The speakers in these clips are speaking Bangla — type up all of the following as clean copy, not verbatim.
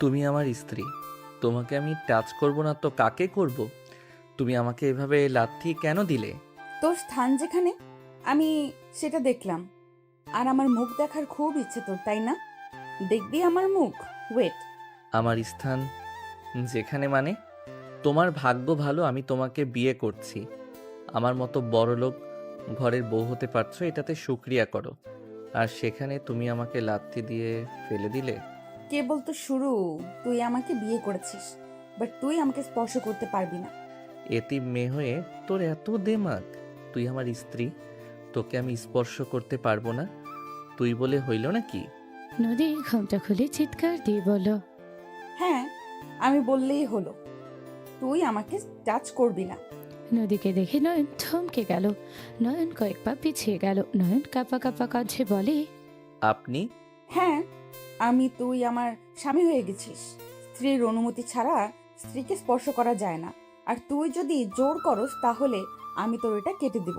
তুমি আমার স্ত্রী, তোমাকে আমি টাচ করব না তো কাকে করব? তুমি আমাকে এভাবে লাথি কেন দিলে? তোর স্থান যেখানে, আমি সেটা দেখলাম। আর আমার মুখ দেখার খুব ইচ্ছে তোর, তাই না? দেখবি আমার মুখ? ওয়েট। আমার স্থান যেখানে মানে? তোমার ভাগ্য ভালো আমি তোমাকে বিয়ে করছি। আমার মতো বড়লোক ঘরের বউ হতে পারছো, এটাতে শুক্রিয়া করো। আর সেখানে তুমি আমাকে লাথি দিয়ে ফেলে দিলে। কেবল তো শুরু। তুই আমাকে বিয়ে করেছিস, বাট তুই আমাকে স্পর্শ করতে পারবি না। এতিম মেয়ে হয়ে তোর এত দেমাগ? তুই আমার স্ত্রী, তোকে আমি স্পর্শ করতে পারবো না? তুই বলে হইল নাকি? নদী ঘোমটা খুলে চিৎকার দিয়ে বলল। হ্যাঁ, আমি বললেই হলো। তুই আমাকে টাচ করবি না। নদীকে দেখে নয়ন থমকে গেল। নয়ন কয়েক পা পিছিয়ে গেল। নয়ন কাঁপা কাঁপা কণ্ঠে বলে, আপনি? হ্যাঁ, তুই আমার স্বামী হয়ে গেছিস। স্ত্রীর অনুমতি ছাড়া স্ত্রীকে স্পর্শ করা যায় না। আর তুই যদি জোর করস তাহলে আমি তোর এটা কেটে দিব।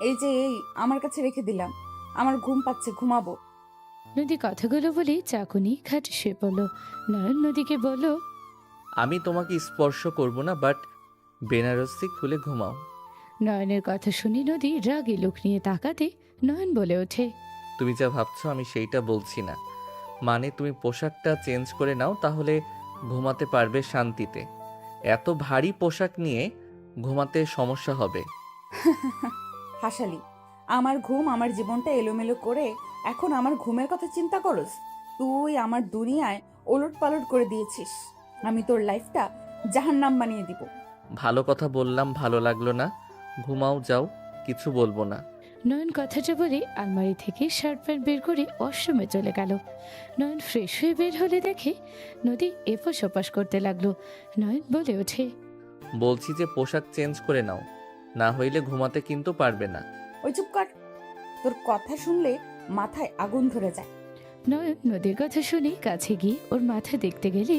এই আমার কাছে রেখে দিলাম। আমার ঘুম পাচ্ছে, ঘুমাবো। নদী কথাগুলো বলে চাকুনি খাটে শুয়ে পড়ল। নয়ন নদীকে বলল, আমি তোমাকে স্পর্শ করব না, বাট বেনারসি খুলে ঘুমাও। নয়নের কথা শুনে নদী রাগে লোক নিয়ে তাকাতে নয়ন বলে ওঠে, তুমি যা ভাবছো আমি সেইটা বলছি না। মানে তুমি পোশাকটা চেঞ্জ করে নাও, তাহলে ঘুমাতে পারবে শান্তিতে। এত ভারী পোশাক নিয়ে ঘুমাতে সমস্যা হবে। হাসালি। আমার ঘুম, আমার জীবনটা এলোমেলো করে এখন আমার ঘুমের কথা চিন্তা করস? তুই আমার দুনিয়ায় ওলট পালট করে দিয়েছিস। আমি তোর লাইফটা জাহান্নাম বানিয়ে দিব। ভালো কথা বললাম, ভালো লাগলো না। ঘুমাও, যাও, কিছু বলবো না। নয়ন কথাটা বলে আলমারি থেকে শার্ট প্যান্ট বের করে ওয়াশরুমে চলে গেল। নয়ন ফ্রেশ হয়ে বের হলে দেখে নদী এপাশ ওপাশ করতে লাগলো। নয়ন বলে ওঠে, বলছি যে পোশাক চেঞ্জ করে নাও, না হইলে ঘুমাতে কিন্তু পারবে না। ওই চুপ কর। তোর কথা শুনলে মাথায় আগুন ধরে যায়। নয়ন নদীর কথা শুনে কাছে গিয়ে ওর মাথা দেখতে গেলে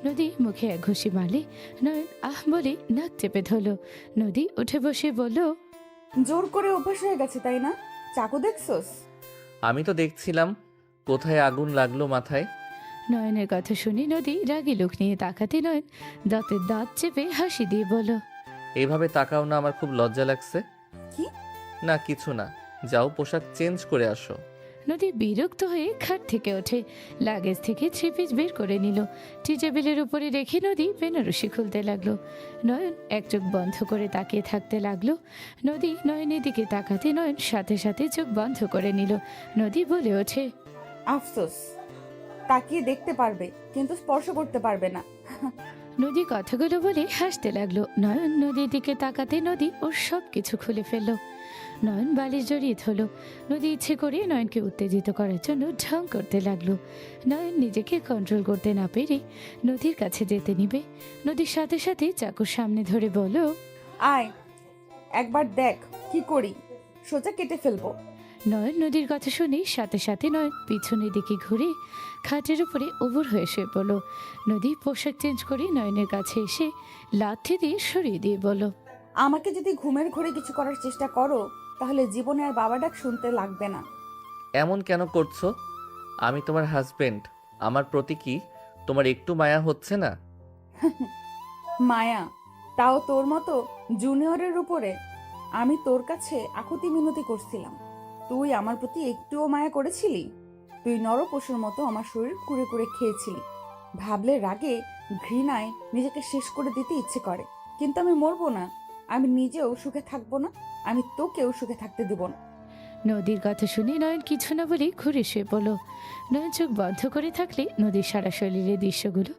নদী মুখে এক ঘুষি মারলে নয়ন আহ বলে নাক চেপে ধরল। নদী উঠে বসে বলল, জোর করে অভ্যাস হয়ে গেছে, তাই না? চাকু দেখছস? আমি তো দেখছিলাম কোথায় আগুন লাগলো মাথায়। নয়নের কথা শুনে নদী রাগী লোক নিয়ে তাকাতে নয়ন দাঁতের দাঁত চেপে হাসি দিয়ে বলল, এইভাবে তাকাও না, আমার খুব লজ্জা লাগছে। কি? না কিছু না, যাও পোশাক চেঞ্জ করে আসো। নদী বিরক্ত হয়ে খাট থেকে ওঠে, লাগেজ থেকে থ্রি পিস বের করে নিল। টি টেবিলের উপরে রেখে নদী বেনারসি খুলতে লাগলো। নয়ন এক চোখ বন্ধ করে তাকিয়ে থাকতে লাগলো। নদী নয়নের দিকে তাকাতে নয়ন সাথে সাথে চোখ বন্ধ করে নিল। নদী বলে ওঠে, আফসোস, তাকিয়ে দেখতে পারবে কিন্তু স্পর্শ করতে পারবে না। নদী কথাগুলো বলে হাসতে লাগলো। নয়ন নদীর দিকে তাকাতে নদী ওর সব কিছু খুলে ফেললো। নয়ন বালিশ জড়িয়ে ধরল। নদী ইচ্ছে করে নয়নকে উত্তেজিত করার জন্য ঢং করতে লাগলো। নয়ন নিজেকে কন্ট্রোল করতে না পেরে নদীর কাছে যেতে নিবে। নদীর সাথে সাথে চাকুর সামনে ধরে বলল, আয়, একবার দেখ কি করি, সোজা কেটে ফেলবো। নয়ন নদীর কথা শুনে সাথে সাথে নয়ন পিছনের দিকে ঘুরে খাটের উপরে উবুর হয়ে শুয়ে পড়ল। নদী পোশাক চেঞ্জ করে নয়নের কাছে এসে লাথি দিয়ে সরিয়ে দিয়ে বলল, আমাকে যদি ঘুমের ঘোরে কিছু করার চেষ্টা করো তাহলে জীবনে আর বাবা ডাক শুনতে লাগবে না। এমন কেন করছো? আমি তোমার হাজবেন্ড, আমার প্রতি কি তোমার একটু মায়া হচ্ছে না? মায়া? তাও তোর মতো জুনিয়রের উপরে? আমি তোর কাছে আকুতি মিনতি করছিলাম, তুই আমার প্রতি একটুও মায়া করেছিলি? তুই নরপশুর মতো আমার শরীর কুড়ে কুড়ে খেয়েছিলি। ভাবলে রাগে, ঘৃণায় নিজেকে শেষ করে দিতে ইচ্ছে করে। কিন্তু আমি মরবো না, আমি নিজেও সুখে থাকবো না, আমি তোকেও সুখে থাকতে দিব না। নদীর কথা শুনে নয়ন কিছু না বলে ঘুরে শুয়ে পড়ল। নয়ন চোখ বন্ধ করে থাকলে নদীর সারা শরীরের দৃশ্যগুলো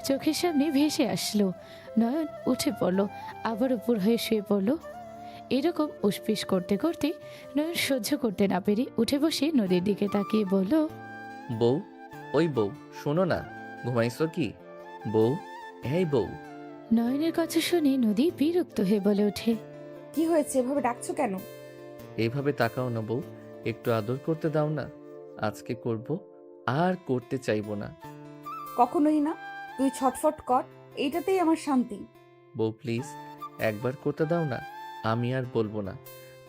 চোখের সামনে ভেসে আসলো। নয়ন উঠে পড়ল, আবার উপর হয়ে শুয়ে পড়ল। এরকম উসপিস করতে করতে নয়ন সহ্য করতে না পেরে উঠে বসে নদীর দিকে তাকিয়ে বলল, বউ, ওই বউ, শোনো না, ঘুমাইছো কি? বউ, এই বউ। নয়নের কথা শুনে নদী বিরক্ত হয়ে বলে ওঠে, কি হয়েছে, এভাবে ডাকছো কেন? এইভাবে তাকাও না বউ, একটু আদর করতে দাও না। আজকে করব, আর করতে চাইবো না। কখনোই না, তুই ছটফট কর, এইটাতেই আমার শান্তি। বউ প্লিজ, একবার করতে দাও না, আমি আর বলবো না।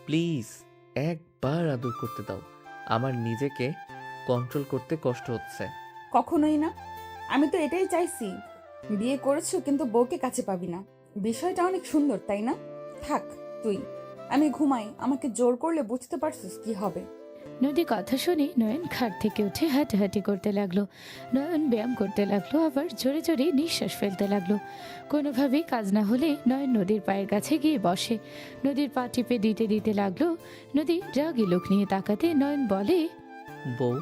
প্লিজ, একবার আদর করতে দাও। আমার নিজেকে কন্ট্রোল করতে কষ্ট হচ্ছে। কখনোই না। আমি তো এটাই চাইছি। বিয়ে করেছো কিন্তু বউকে কাছে পাবি না। বিষয়টা অনেক সুন্দর, তাই না? থাক তুই, আমি ঘুমাই। আমাকে জোর করলে বুঝতে পারছিস কি হবে। নদী কথা শুনে নয়ন খাট থেকে উঠে হাঁটাহাঁটি করতে লাগলো। নয়ন ব্যায়াম করতে লাগলো, আবার জোরে জোরে নিঃশ্বাস ফেলতে লাগলো। কোনোভাবেই কাজ না হলে নয়ন নদীর পায়ের কাছে গিয়ে বসে। নদীর পা টিপে দিতে দিতে লাগলো। নদী রাগী লোক নিয়ে তাকাতে নয়ন বলে, বউ,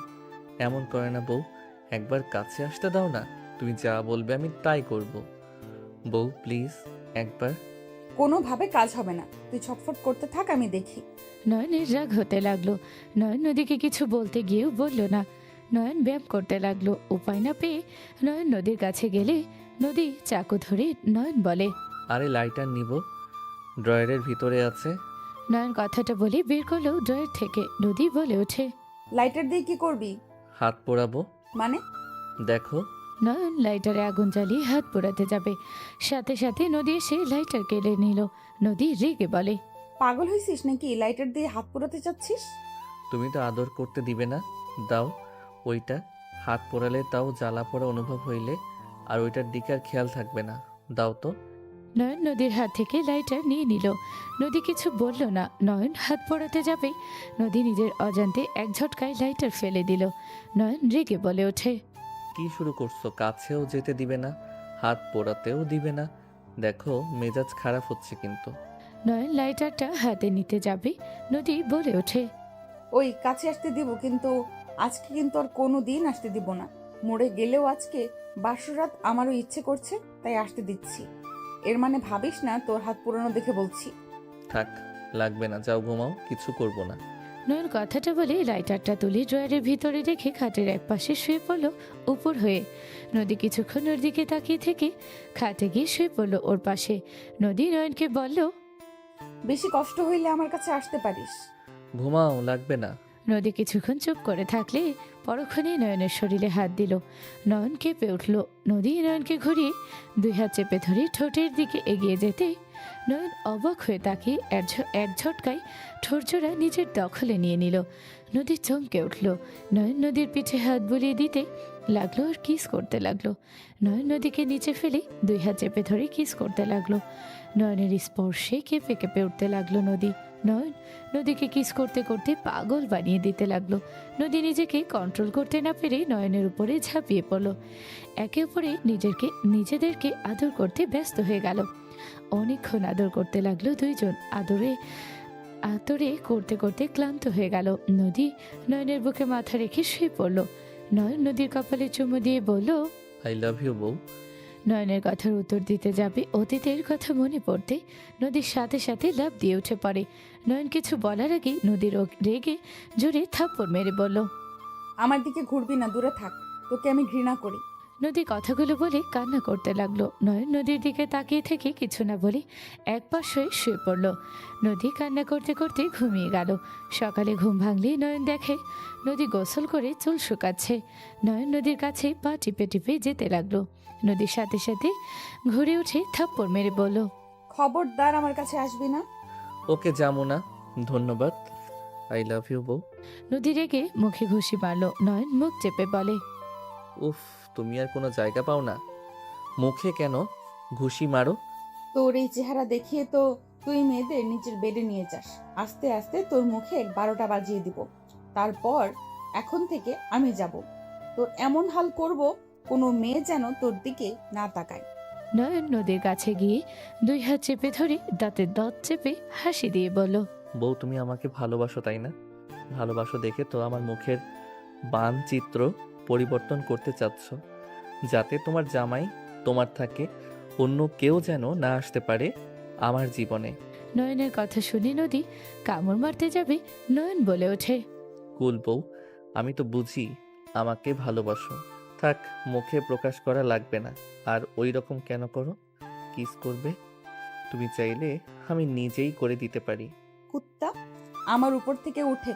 এমন করে না বউ, একবার কাছে আসতে দাও না। তুমি যা বলবে আমি তাই করব। বউ প্লিজ, একবার। কোনোভাবে কাজ হবে না। তুই ছটফট করতে থাক, আমি দেখি। নয়নের রাগ হতে লাগলো। নয়ন নদীকে কিছু বলতে গিয়েও বলল না। নয়ন ব্যায়াম করতে লাগলো। উপায় না পেয়ে নয়ন নদীর কাছে গেলে নদী চাকু ধরে নয়ন বলে, আরে লাইটার নিব, ড্রয়ারের ভিতরে আছে। নয়ন কথাটা বলে বের করলো ড্রয়ার থেকে। নদী বলে ওঠে, লাইটার দিয়ে কি করবি? হাত পোড়াবো। মানে? দেখো। নয়ন লাইটারে আগুন জ্বালিয়ে হাত পোড়াতে যাবে, সাথে সাথে নদী এসে লাইটার কেড়ে নিল। নদী রেগে বলে, পাগল হয়েছিস নাকি? লাইটার দিয়ে হাত পোড়াতে চাচ্ছিস? তুমি তো আদর করতে দিবে না। দাও ওইটা। হাত পোড়ালে তাও জ্বালা পোড়া অনুভব হইলে আর ওইটার দিকে আর খেয়াল থাকবে না। দাও তো। নয়ন নদীর হাত থেকে লাইটার নিয়ে নিল। নদী কিছু বলল না। নয়ন হাত পোড়াতে যাবে, নদী নিজের অজান্তে এক ঝটকায় লাইটার ফেলে দিল। নয়ন রেগে বলে ওঠে, কি শুরু করছো? কাছেও যেতে দিবে না, হাত পোড়াতেও দিবে না। দেখো মেজাজ খারাপ হচ্ছে কিন্তু। নয়ন লাইটারটা হাতে নিতে যাবে, নদী বলে ওঠে, ওই কাছে আসতে দিব, কিন্তু আজকে কিন্তু আর কোনো দিন আসতে দিব না। মরে গেলেও আজকে বাসরাত আমারও ইচ্ছে করছে, তাই আসতে দিচ্ছি। এর মানে ভাবিস না তোর হাত পুরানো দেখে বলছি। থাক, লাগবে না, যাও ঘুমাও, কিছু করব না। নয়ন কথাটা বলে লাইটারটা তুলে ড্রয়ারের ভিতরে রেখে খাটের এক পাশে শুয়ে পড়ল উপর হয়ে। নদী কিছুক্ষণ ওর দিকে তাকিয়ে থেকে খাটে গিয়ে শুয়ে পড়ল ওর পাশে। নদী নয়নকে বলল, বেশি কষ্ট হইলে আমার কাছে আসতে পারিস। ঘুমাও, লাগবে না। নদী কিছুক্ষণ চুপ করে থাকলে পরক্ষণে নয়নের শরীরে হাত দিল। নয়ন কেঁপে উঠল। নদী নয়নকে ঘুরিয়ে দুই হাত চেপে ধরে ঠোঁটের দিকে এগিয়ে যেতে নয়ন অবাক হয়ে তাকিয়ে এক ঝটকায় ঠোঁটজোড়া নিজের দখলে নিয়ে নিল। নদী চমকে উঠল। নয়ন নদীর পিঠে হাত বুলিয়ে দিতে লাগলো আর কিস করতে লাগলো। নয়ন নদীকে নিচে ফেলে দুই হাত চেপে ধরে কিস করতে লাগলো। নয়নের স্পর্শে কেঁপে কেঁপে উঠতে লাগলো নদী। নয়ন নদীকে কিস করতে করতে পাগল বানিয়ে দিতে লাগলো। নদী নিজেকে কন্ট্রোল করতে না পেরে নয়নের উপরে ঝাঁপিয়ে পড়ল। একে অপরে নিজেদেরকে আদর করতে ব্যস্ত হয়ে গেল। অনেকক্ষণ আদর করতে লাগলো দুইজন। আদরে আদরে করতে করতে ক্লান্ত হয়ে গেল। নদী নয়নের বুকে মাথা রেখে শুয়ে পড়ল। নয়ন নদীর কপালে চুমু দিয়ে বলল, আই লাভ ইউ বউ। নয়নের কথার উত্তর দিতে যাবে অতীতের কথা মনে পড়তে নদীর সাথে সাথে লাফ দিয়ে উঠে পড়ে। নয়ন কিছু বলার আগে নদীর রেগে জোরে থাপ্পড় মেরে বলল, আমার দিকে ঘুরবি না, দূরে থাক। তোকে আমি ঘৃণা করি। নদী কথাগুলো বলে কান্না করতে লাগলো। নয়ন নদীর দিকে তাকিয়ে থেকে কিছু না বলে এক পাশ হয়ে শুয়ে পড়ল। নদী কান্না করতে করতে ঘুমিয়ে গেল। সকালে ঘুম ভাঙলেই নয়ন দেখে নদী গোসল করে চুল শুকাচ্ছে। নয়ন নদীর কাছে পা টিপে টিপে যেতে লাগলো। নদীর সাথে সাথে ঘুরে উঠে থাপ্পড় মেরে বলল, খবরদার আমার কাছে আসবি না। ওকে, যাবো না, ধন্যবাদ। আই লাভ ইউ বউ। নদী রেগে মুখে ঘুষি মারল। নয়ন মুখ চেপে বলে, উফ, তুমি আর কোনো জায়গা পাও না। মুখে কেন ঘুষি মারো? তোর এই চেহারা দেখিয়ে তো তুই মেয়েদের নিজের বেডে নিয়ে যাস। আস্তে আস্তে তোর মুখে 12টা বাজিয়ে দিব। তারপর এখন থেকে আমি যাব। তোর এমন হাল করব, কোনো মেয়ে যেন তোর দিকে না তাকায়। নয়ন নদীর কাছে গিয়ে দুই হাত চেপে ধরে দাঁতের দাঁত চেপে হাসি দিয়ে বলল, বউ, তুমি আমাকে ভালোবাসো তাই না? ভালোবাসো দেখে তো আমার মুখের বানচিত্র পরিবর্তন করতে চাচ্ছ, যাতে তোমার জামাই তোমার থাকে, অন্য কেউ যেন না আসতে পারে আমার জীবনে। নয়নের কথা শুনে নদী কামড় মারতে যাবে, নয়ন বলে ওঠে, কুল বউ, আমি তো বুঝি আমাকে ভালোবাসো। থাক, মুখে প্রকাশ করা লাগবে না। আর ওই রকম কেন করো? কিস করবে তুমি চাইলে আমি নিজেই করে দিতে পারি। কুত্তা, আমার উপর থেকে উঠে,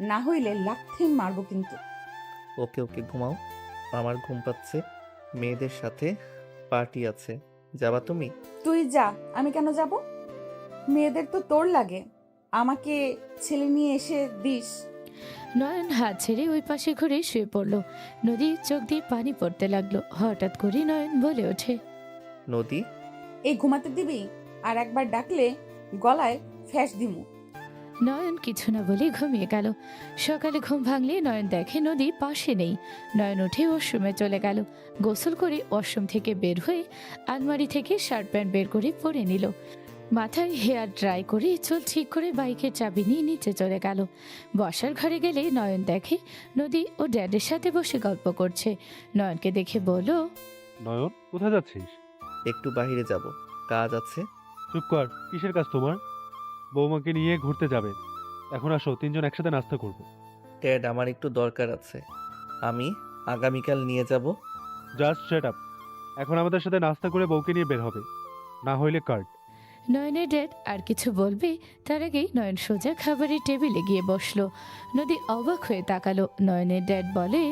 না হইলে লাথি মারবো কিন্তু। ওকে ওকে, ঘুমাও, আমার ঘুম পাচ্ছে। মেয়েদের সাথে পার্টি আছে, যাবা তুমি? তুই যা, আমি কেন যাব? মেয়েদের তো তোর লাগে, আমাকে ছেলে নিয়ে এসে দিস। নয়ন হাত ছেড়ে ওই পাশে ঘুরে শুয়ে পড়ল। নদী চোখ দিয়ে পানি পড়তে লাগলো। হঠাৎ করে নয়ন বলে ওঠে, নদী, এই ঘুমাতে দিবি? আর একবার ডাকলে গলায় ফ্যাস দিমু। নয়ন কিছু না বলে ঘুমিয়ে গেল। সকালে ঘুম ভাঙলে নয়ন দেখে নদী পাশে নেই। নয়ন উঠে ওয়াশরুমে চলে গেল। গোসল করে ওয়াশরুম থেকে বের হয়ে আলমারি থেকে শার্ট প্যান্ট বের করে পরে নিল। মাথায় হেয়ার ড্রাই করে চুল ঠিক করে বাইকের চাবি নিয়ে নিচে চলে গেল। বসার ঘরে গেলে নয়ন দেখে নদী ও ড্যাডের সাথে বসে গল্প করছে। নয়নকে দেখে বলল, নয়ন, কোথায় যাচ্ছিস? একটু বাইরে যাব, কাজ আছে। চুপ কর, কিসের কাজ তোমার? বৌমাকে নিয়ে ঘুরতে যাবে। এখন আসো, তিনজন একসাথে নাস্তা করবো। ড্যাড, আমার একটু দরকার আছে, আমি আগামীকাল নিয়ে যাব। Just set up. এখন আমাদের সাথে নাস্তা করে বউকে নিয়ে বের হবে, না হইলে কার্ড। নয়নের ড্যাড আর কিছু বলবে তার আগেই নয়ন সোজা খাবারের টেবিলে গিয়ে বসলো। নদী অবাক হয়ে তাকালো। নয়নের ড্যাড বলে,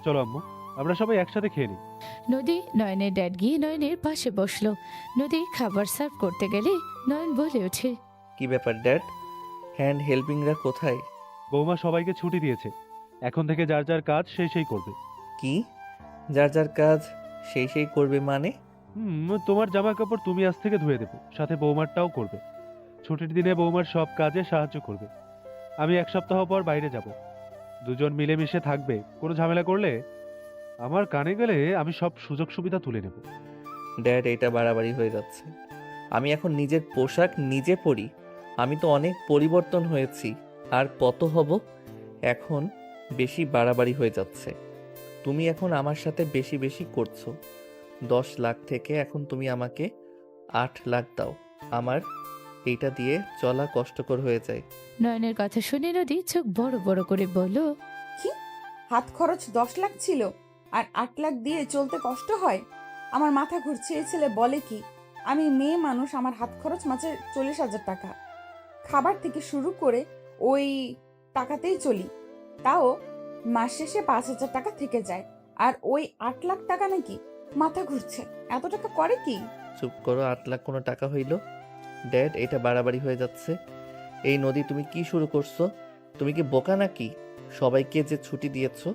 চলো আম্মু, আমরা সবাই একসাথে খেয়ে নিই। নদী নয়নের ড্যাড গিয়ে নয়নের পাশে বসলো। নদী খাবার সার্ভ করতে গেলে নয়ন বলে ওঠে, কি ব্যাপার ড্যাড, হ্যান্ড হেল্পিংরা কোথায়? বৌমা সবাইকে ছুটি দিয়েছে, এখন থেকে যার যার কাজ সেই করবে। কি, যার যার কাজ সেই করবে মানে? তোমার জামা কাপড় তুমি আজ থেকে ধুয়ে দেবো, সাথে বৌমারটাও করবে। ছুটির দিনে বৌমার সব কাজে সাহায্য করবে। আমি এক সপ্তাহ পর বাইরে যাব, দুজন মিলেমিশে থাকবে। কোনো ঝামেলা করলে আমার কানে গেলে আমি সব সুযোগ সুবিধা তুলে নেব। ড্যাড, এটা বাড়াবাড়ি হয়ে যাচ্ছে। আমি এখন নিজের পোশাক নিজে পরি। আমি তো অনেক পরিবর্তন হয়েছি, আর কত হব? এখন বেশি বাড়াবাড়ি হয়ে যাচ্ছে। তুমি এখন আমার সাথে বেশি বেশি করছো। 10 লাখ থেকে এখন তুমি আমাকে 8 লাখ দাও। আমার এইটা দিয়ে চলা কষ্টকর হয়ে যায়। নয়নের কথা শুনে নদী চোখ বড় বড় করে বলল, কি, হাত খরচ 10 লাখ ছিল আর 8 লাখ দিয়ে চলতে কষ্ট হয়? আমার মাথা ঘুরছে। এই ছেলে বলে কি? আমি মেয়ে মানুষ, আমার হাত খরচ মাসে 40,000 টাকা। খাবার থেকে শুরু করে ওই টাকাতেই চলি, তাও মাস শেষে 5,000 টাকা থেকে যায়। আর ওই 8 লাখ টাকা নাকি? মাথা ঘুরছে। এত টাকা করে কি? চুপ করো, 8 লাখ কোনো টাকা হইল? ড্যাড, এটা বাড়াবাড়ি হয়ে যাচ্ছে। এই নদী, তুমি কি শুরু করছো? তুমি কি বোকা নাকি? সবাইকে যে ছুটি দিয়েছো,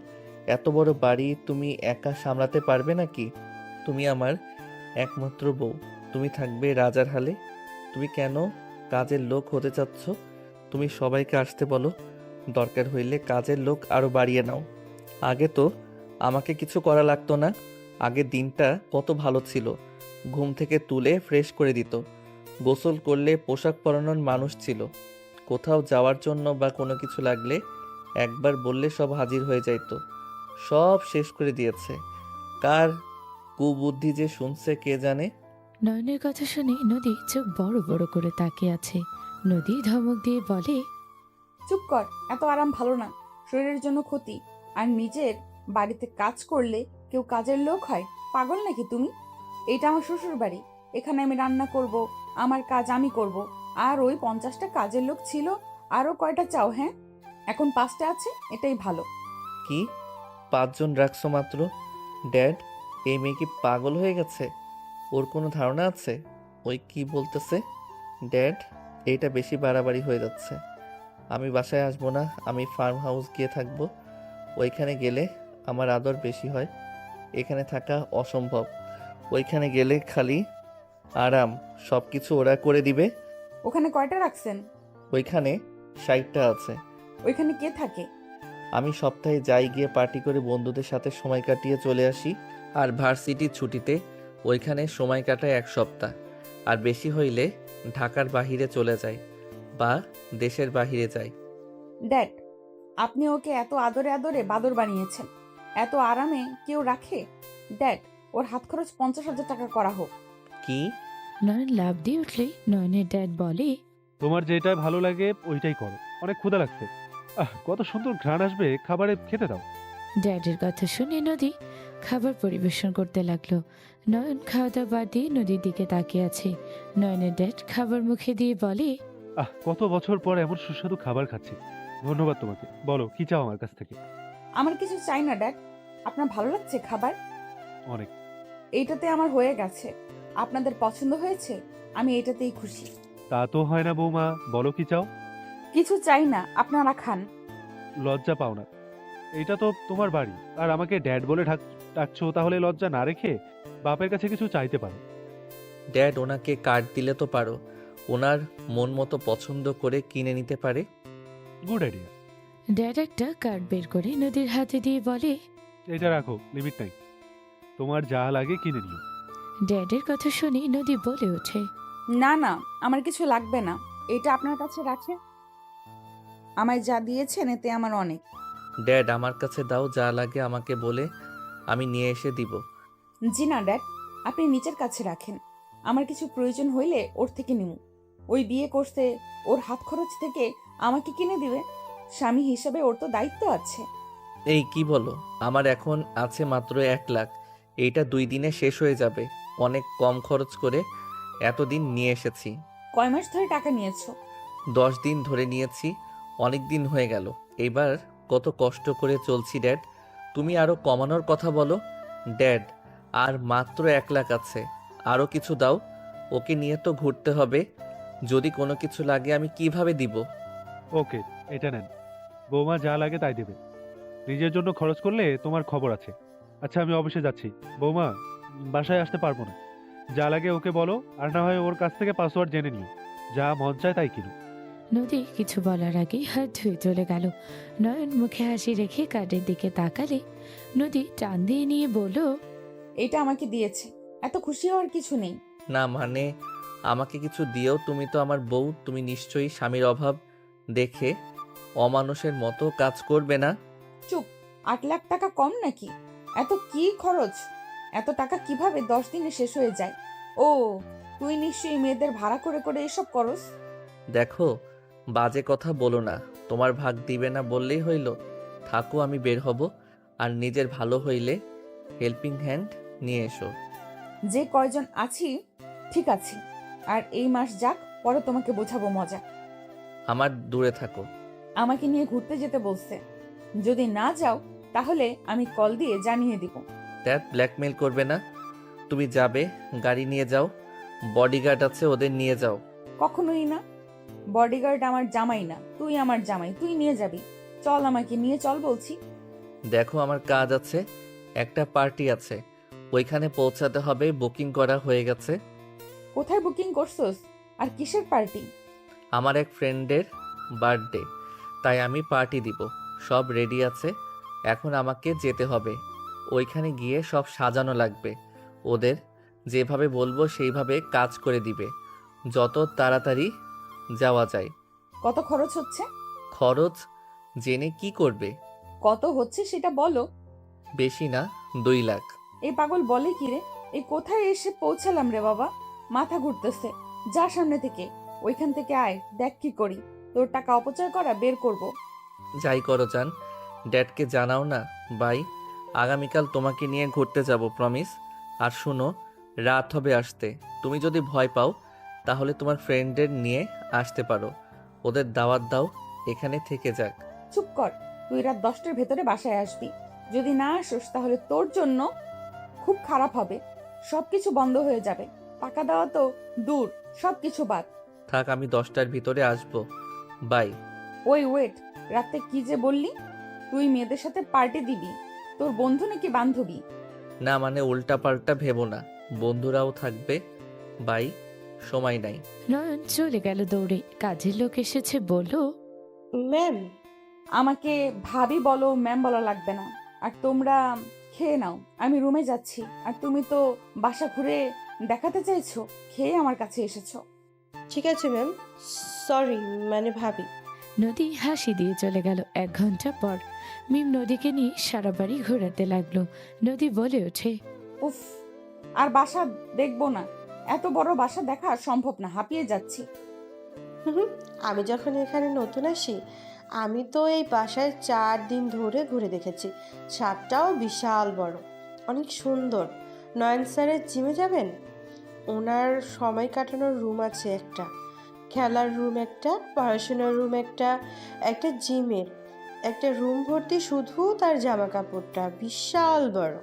এত বড় বাড়ি তুমি একা সামলাতে পারবে নাকি? তুমি আমার একমাত্র বউ, তুমি থাকবে রাজার হালে। তুমি কেন কাজের লোক হতে চাচ্ছ? তুমি সবাইকে আসতে বলো, দরকার হইলে কাজের লোক আরো বাড়িয়ে নাও। আগে তো আমাকে কিছু করা লাগতো না। আগের দিনটা কত ভালো ছিল। ঘুম থেকে তুলে ফ্রেশ করে দিত, গোসল করলে পোশাক পরানোর মানুষ ছিল। কোথাও যাওয়ার জন্য বা কোনো কিছু লাগলে একবার বললে সব হাজির হয়ে যাইতো। সব শেষ করে দিয়েছে। কার কুবুদ্ধি যে শুনছে কে জানে। নয়নের কথা শুনে নদী চোখ বড় বড় করে তাকিয়ে আছে। নদী ধমক দিয়ে বলে, চুপ কর, এত আরাম ভালো না, শরীরের জন্য ক্ষতি। আর নিজের বাড়িতে কাজ করলে কেউ কাজের লোক হয়? পাগল নাকি তুমি? এটা আমার শ্বশুর বাড়ি, এখানে আমি রান্না করব, আমার কাজ আমি করব। আর ওই 50টা কাজের লোক ছিল, আরো কয়টা চাও? হ্যাঁ, এখন 5টা আছে, এটাই ভালো। কি, 5 জন রাখছো মাত্র? ড্যাড, এই মেয়ে কি পাগল হয়ে গেছে? ওর কোনো ধারণা আছে ওই কি বলতেছে? ড্যাড, এইটা বেশি বাড়াবাড়ি হয়ে যাচ্ছে। আমি বাসায় আসবো না, আমি ফার্ম হাউস গিয়ে থাকবো। ওইখানে গেলে আমার আদর বেশি হয়, এখানে থাকা অসম্ভব। ওইখানে গেলে খালি আরাম, সব কিছু ওরা করে দিবে। ওখানে কয়টা রাখছেন? ওইখানে 60টা আছে। ওইখানে কে থাকে? আমি সপ্তাহে যাই, গিয়ে পার্টি করে বন্ধুদের সাথে সময় কাটিয়ে চলে আসি। আর ভার্সিটির ছুটিতে ওইখানে সময় কাটায় 1 সপ্তাহ। আর বেশি হইলে ঢাকার বাহিরে চলে যায় বা দেশের বাহিরে যায়। ড্যাড, আপনি ওকে এত আদরে আদরে বাদর বানিয়েছেন, এত আরামে কেউ রাখে? ড্যাড, ওর হাত খরচ 50,000 টাকা করা হোক। কি? নয়ন লাফ দিয়ে উঠলে নয়নের ড্যাড বলে, তোমার যেটা ভালো লাগে ওইটাই করো। অনেক ক্ষুধা লাগছে, কত সুন্দর ঘ্রাণ আসবে, খাবারে খেতে দাও। ড্যাডের কথা শুনে নদী খাবার পরিবেশন করতে লাগলো। নয়ন খাওয়া দাওয়া বাদ দিয়ে নদীর দিকে তাকিয়ে আছে। নয়নের ড্যাড খাবার মুখে দিয়ে বলে, কত বছর পর এমন সুস্বাদু খাবার খাচ্ছি। ধন্যবাদ তোমাকে। বলো, কি চাও আমার কাছ থেকে? আমার কিছু চাই না ড্যাড। আপনার ভালো লাগছে খাবার? অনেক। এইটাতে আমার হয়ে গেছে। আপনাদের পছন্দ হয়েছে, আমি এটাতেই খুশি। তা তো হয় না বৌমা, বলো কি চাও? কিছু চাই না, আপনারা খান। লজ্জা পাও না। এটা তো তোমার বাড়ি, আর আমাকে ড্যাড বলে ডাকছো, তাহলে লজ্জা না রেখে বাপের কাছে কিছু চাইতে পারো। ড্যাড, ওনাকে কার্ড দিলে তো পারো, ওনার মন মতো পছন্দ করে কিনে নিতে পারে। Good idea. ড্যাড একটা কার্ড বের করে নদীর হাতে দিয়ে বলে, এটা রাখো, লিমিট নাই, তোমার যা লাগে কিনে নিও। ড্যাডের কথা শুনে নদী বলে ওঠে, না না, আমার কিছু লাগবে না, এটা আপনার কাছে রাখে। আমায় যা দিয়েছেন এতে আমার অনেক। ড্যাড, আমার কাছে দাও, যা লাগে আমাকে বলে আমি নিয়ে এসে দিব। জি না ড্যাড, আপনি নিচের কাছে রাখেন। আমার কিছু প্রয়োজন হইলে ওর থেকে নিমু। ওই বিয়ে করতে, ওর হাত খরচ থেকে আমাকে কিনে দিবে। স্বামী হিসেবে ওর তো দায়িত্ব আছে। এই কি বলো, আমার এখন আছে মাত্র 1 লাখ, এইটা 2 দিনে শেষ হয়ে যাবে। অনেক কম খরচ করে এতদিন নিয়ে এসেছি। কয় মাস ধরে টাকা নিয়েছো? 10 দিন ধরে নিয়েছি, অনেক দিন হয়ে গেল। এবার কত কষ্ট করে চলছি ড্যাড, তুমি আরো কমানোর কথা বলো। ড্যাড, আর মাত্র 1 লাখ আছে, আরো কিছু দাও। ওকে নিয়ে তো ঘুরতে হবে, যদি কোনো কিছু লাগে আমি কিভাবে দিব? ওকে, এটা নেন, বৌমা যা লাগে তাই দেবে। নিজের জন্য খরচ করলে তোমার খবর আছে। আচ্ছা, আমি অফিসে যাচ্ছি। বৌমা, বাসায় আসতে পারবো না। যা লাগে ওকে বলো, আর না হয় ওর কাছ থেকে পাসওয়ার্ড জেনে নিও। যা মন চায় তাই কিনো। নদী কিছু বলার আগেই হাত ধুয়ে চলে গেল। নয়ন মুখে হাসি রেখে কার্ডের দিকে তাকালে নদী টান দিয়ে নিয়ে বলল, এটা আমাকে দিয়েছে, এত খুশি হওয়ার কিছু নেই। না মানে, আমাকে কিছু দিও, তুমি তো আমার বউ, তুমি নিশ্চয়ই স্বামীর অভাব দেখে অমানুষের মতো কাজ করবে না। চুপ, 8 লাখ টাকা কম নাকি? এত কি খরচ? এত টাকা কিভাবে 10 দিনে শেষ হয়ে যায়? ও, তুই নিশ্চয়ই মেয়েদের ভাড়া করে করে এসব করস। দেখো, বাজে কথা বলো না, তোমার ভাগ দিবে না বললেই হইল। থাকো, আমি বের হব, আর নিজের ভালো হইলে হেল্পিং হ্যান্ড নিয়ে এসো। যে কয়জন আছি ঠিক আছে, আর এই মাস যাক, পরে তোমাকে বোঝাবো মজা। আমার দূরে থাকো। আমাকে নিয়ে ঘুরতে যেতে বলছে, যদি না যাও তাহলে আমি কল দিয়ে জানিয়ে দিব। ড্যাড, ব্ল্যাকমেল করবে না। তুমি যাবে, গাড়ি নিয়ে যাও, বডিগার্ড আছে, ওদের নিয়ে যাও। কখনোই না, বডিগার্ড আমার জামাই না, তুই আমার জামাই, তুই নিয়ে যাবি। চল, আমাকে নিয়ে চল বলছি। দেখো, আমার কাজ আছে, একটা পার্টি আছে, ওইখানে পৌঁছাতে হবে, বুকিং করা হয়ে গেছে। কোথায় বুকিং করছস? আর কিসের পার্টি? আমার এক ফ্রেন্ডের বার্থডে, তাই আমি পার্টি দিব। সব রেডি আছে, এখন আমাকে যেতে হবে। ওইখানে গিয়ে সব সাজানো লাগবে। ওদের যেভাবে বলবো সেইভাবে কাজ করে দিবে, যত তাড়াতাড়ি যাওয়া যায়। কত খরচ হচ্ছে? খরচ জেনে কি করবে? কত হচ্ছে সেটা বলো। বেশি না, 2 লাখ। এই পাগল বলে কি রে? এই কোথায় এসে পৌঁছালাম রে বাবা, মাথা ঘুরতেছে। যা সামনে থেকে, ওইখান থেকে আয়, দেখ কি করি। তোর টাকা অপচয় করা বের করব। যাই করো যান, ড্যাডকে জানাও না। বাই, আগামীকাল তোমাকে নিয়ে ঘুরতে যাব, প্রমিস। আর শুনো, রাত হবে আসতে, তুমি যদি ভয় পাও তাহলে তোমার ফ্রেন্ডদের নিয়ে আসতে পারো, ওদের দাওয়াত দাও, এখানে থেকে যাক। চুপ কর, তুই রাত 10টার ভেতরে বাসায় আসবি। যদি না আসোস তাহলে তোর জন্য খুব খারাপ হবে। সবকিছু বন্ধ হয়ে যাবে, টাকা দেওয়া তো দূর, সবকিছু বাদ। থাক, আমি 10টার ভিতরে আসবো। বাই। ওই ওয়েট, রাতে কি যে বললি? তুই মেয়েদের সাথে পার্টি দিবি? তোর বন্ধু নাকি বান্ধবী? না মানে, উল্টা পাল্টা ভেবো না, বন্ধুরাও থাকবে। বাই, সময় নাই। নয়ন চলে গেল দৌড়ে। কাজের লোক এসেছে, বলল, ম্যাম, আমাকে ভাবি বলো, ম্যাম বলা লাগবে না। আর তোমরা খেয়ে নাও, আমি রুমে যাচ্ছি। আর তুমি তো বাসা ঘুরে দেখাতে চাইছো, খেয়ে আমার কাছে এসেছো। ঠিক আছে ম্যাম, সরি মানে ভাবি। নদী হাসি দিয়ে চলে গেল। 1 ঘন্টা পর মিম নদীকে নিয়ে সারা বাড়ি ঘোরাতে লাগলো। নদী বলে ওঠে, উফ, আর বাসা দেখবো না। এত বড় বাসা দেখা সম্ভব না, হাঁপিয়ে যাচ্ছি। হুম, আমি যখন এখানে নতুন আসি, আমি তো এই বাসায় 4 দিন ধরে ঘুরে দেখেছি। ছাদটাও বিশাল বড়, অনেক সুন্দর। নয়ন স্যারের জিমে যাবেন? ওনার সময় কাটানোর রুম আছে একটা, খেলার রুম একটা, পড়াশোনার রুম একটা, একটা জিমের একটা রুম ভর্তি শুধু তার জামা কাপড়টা বিশাল বড়।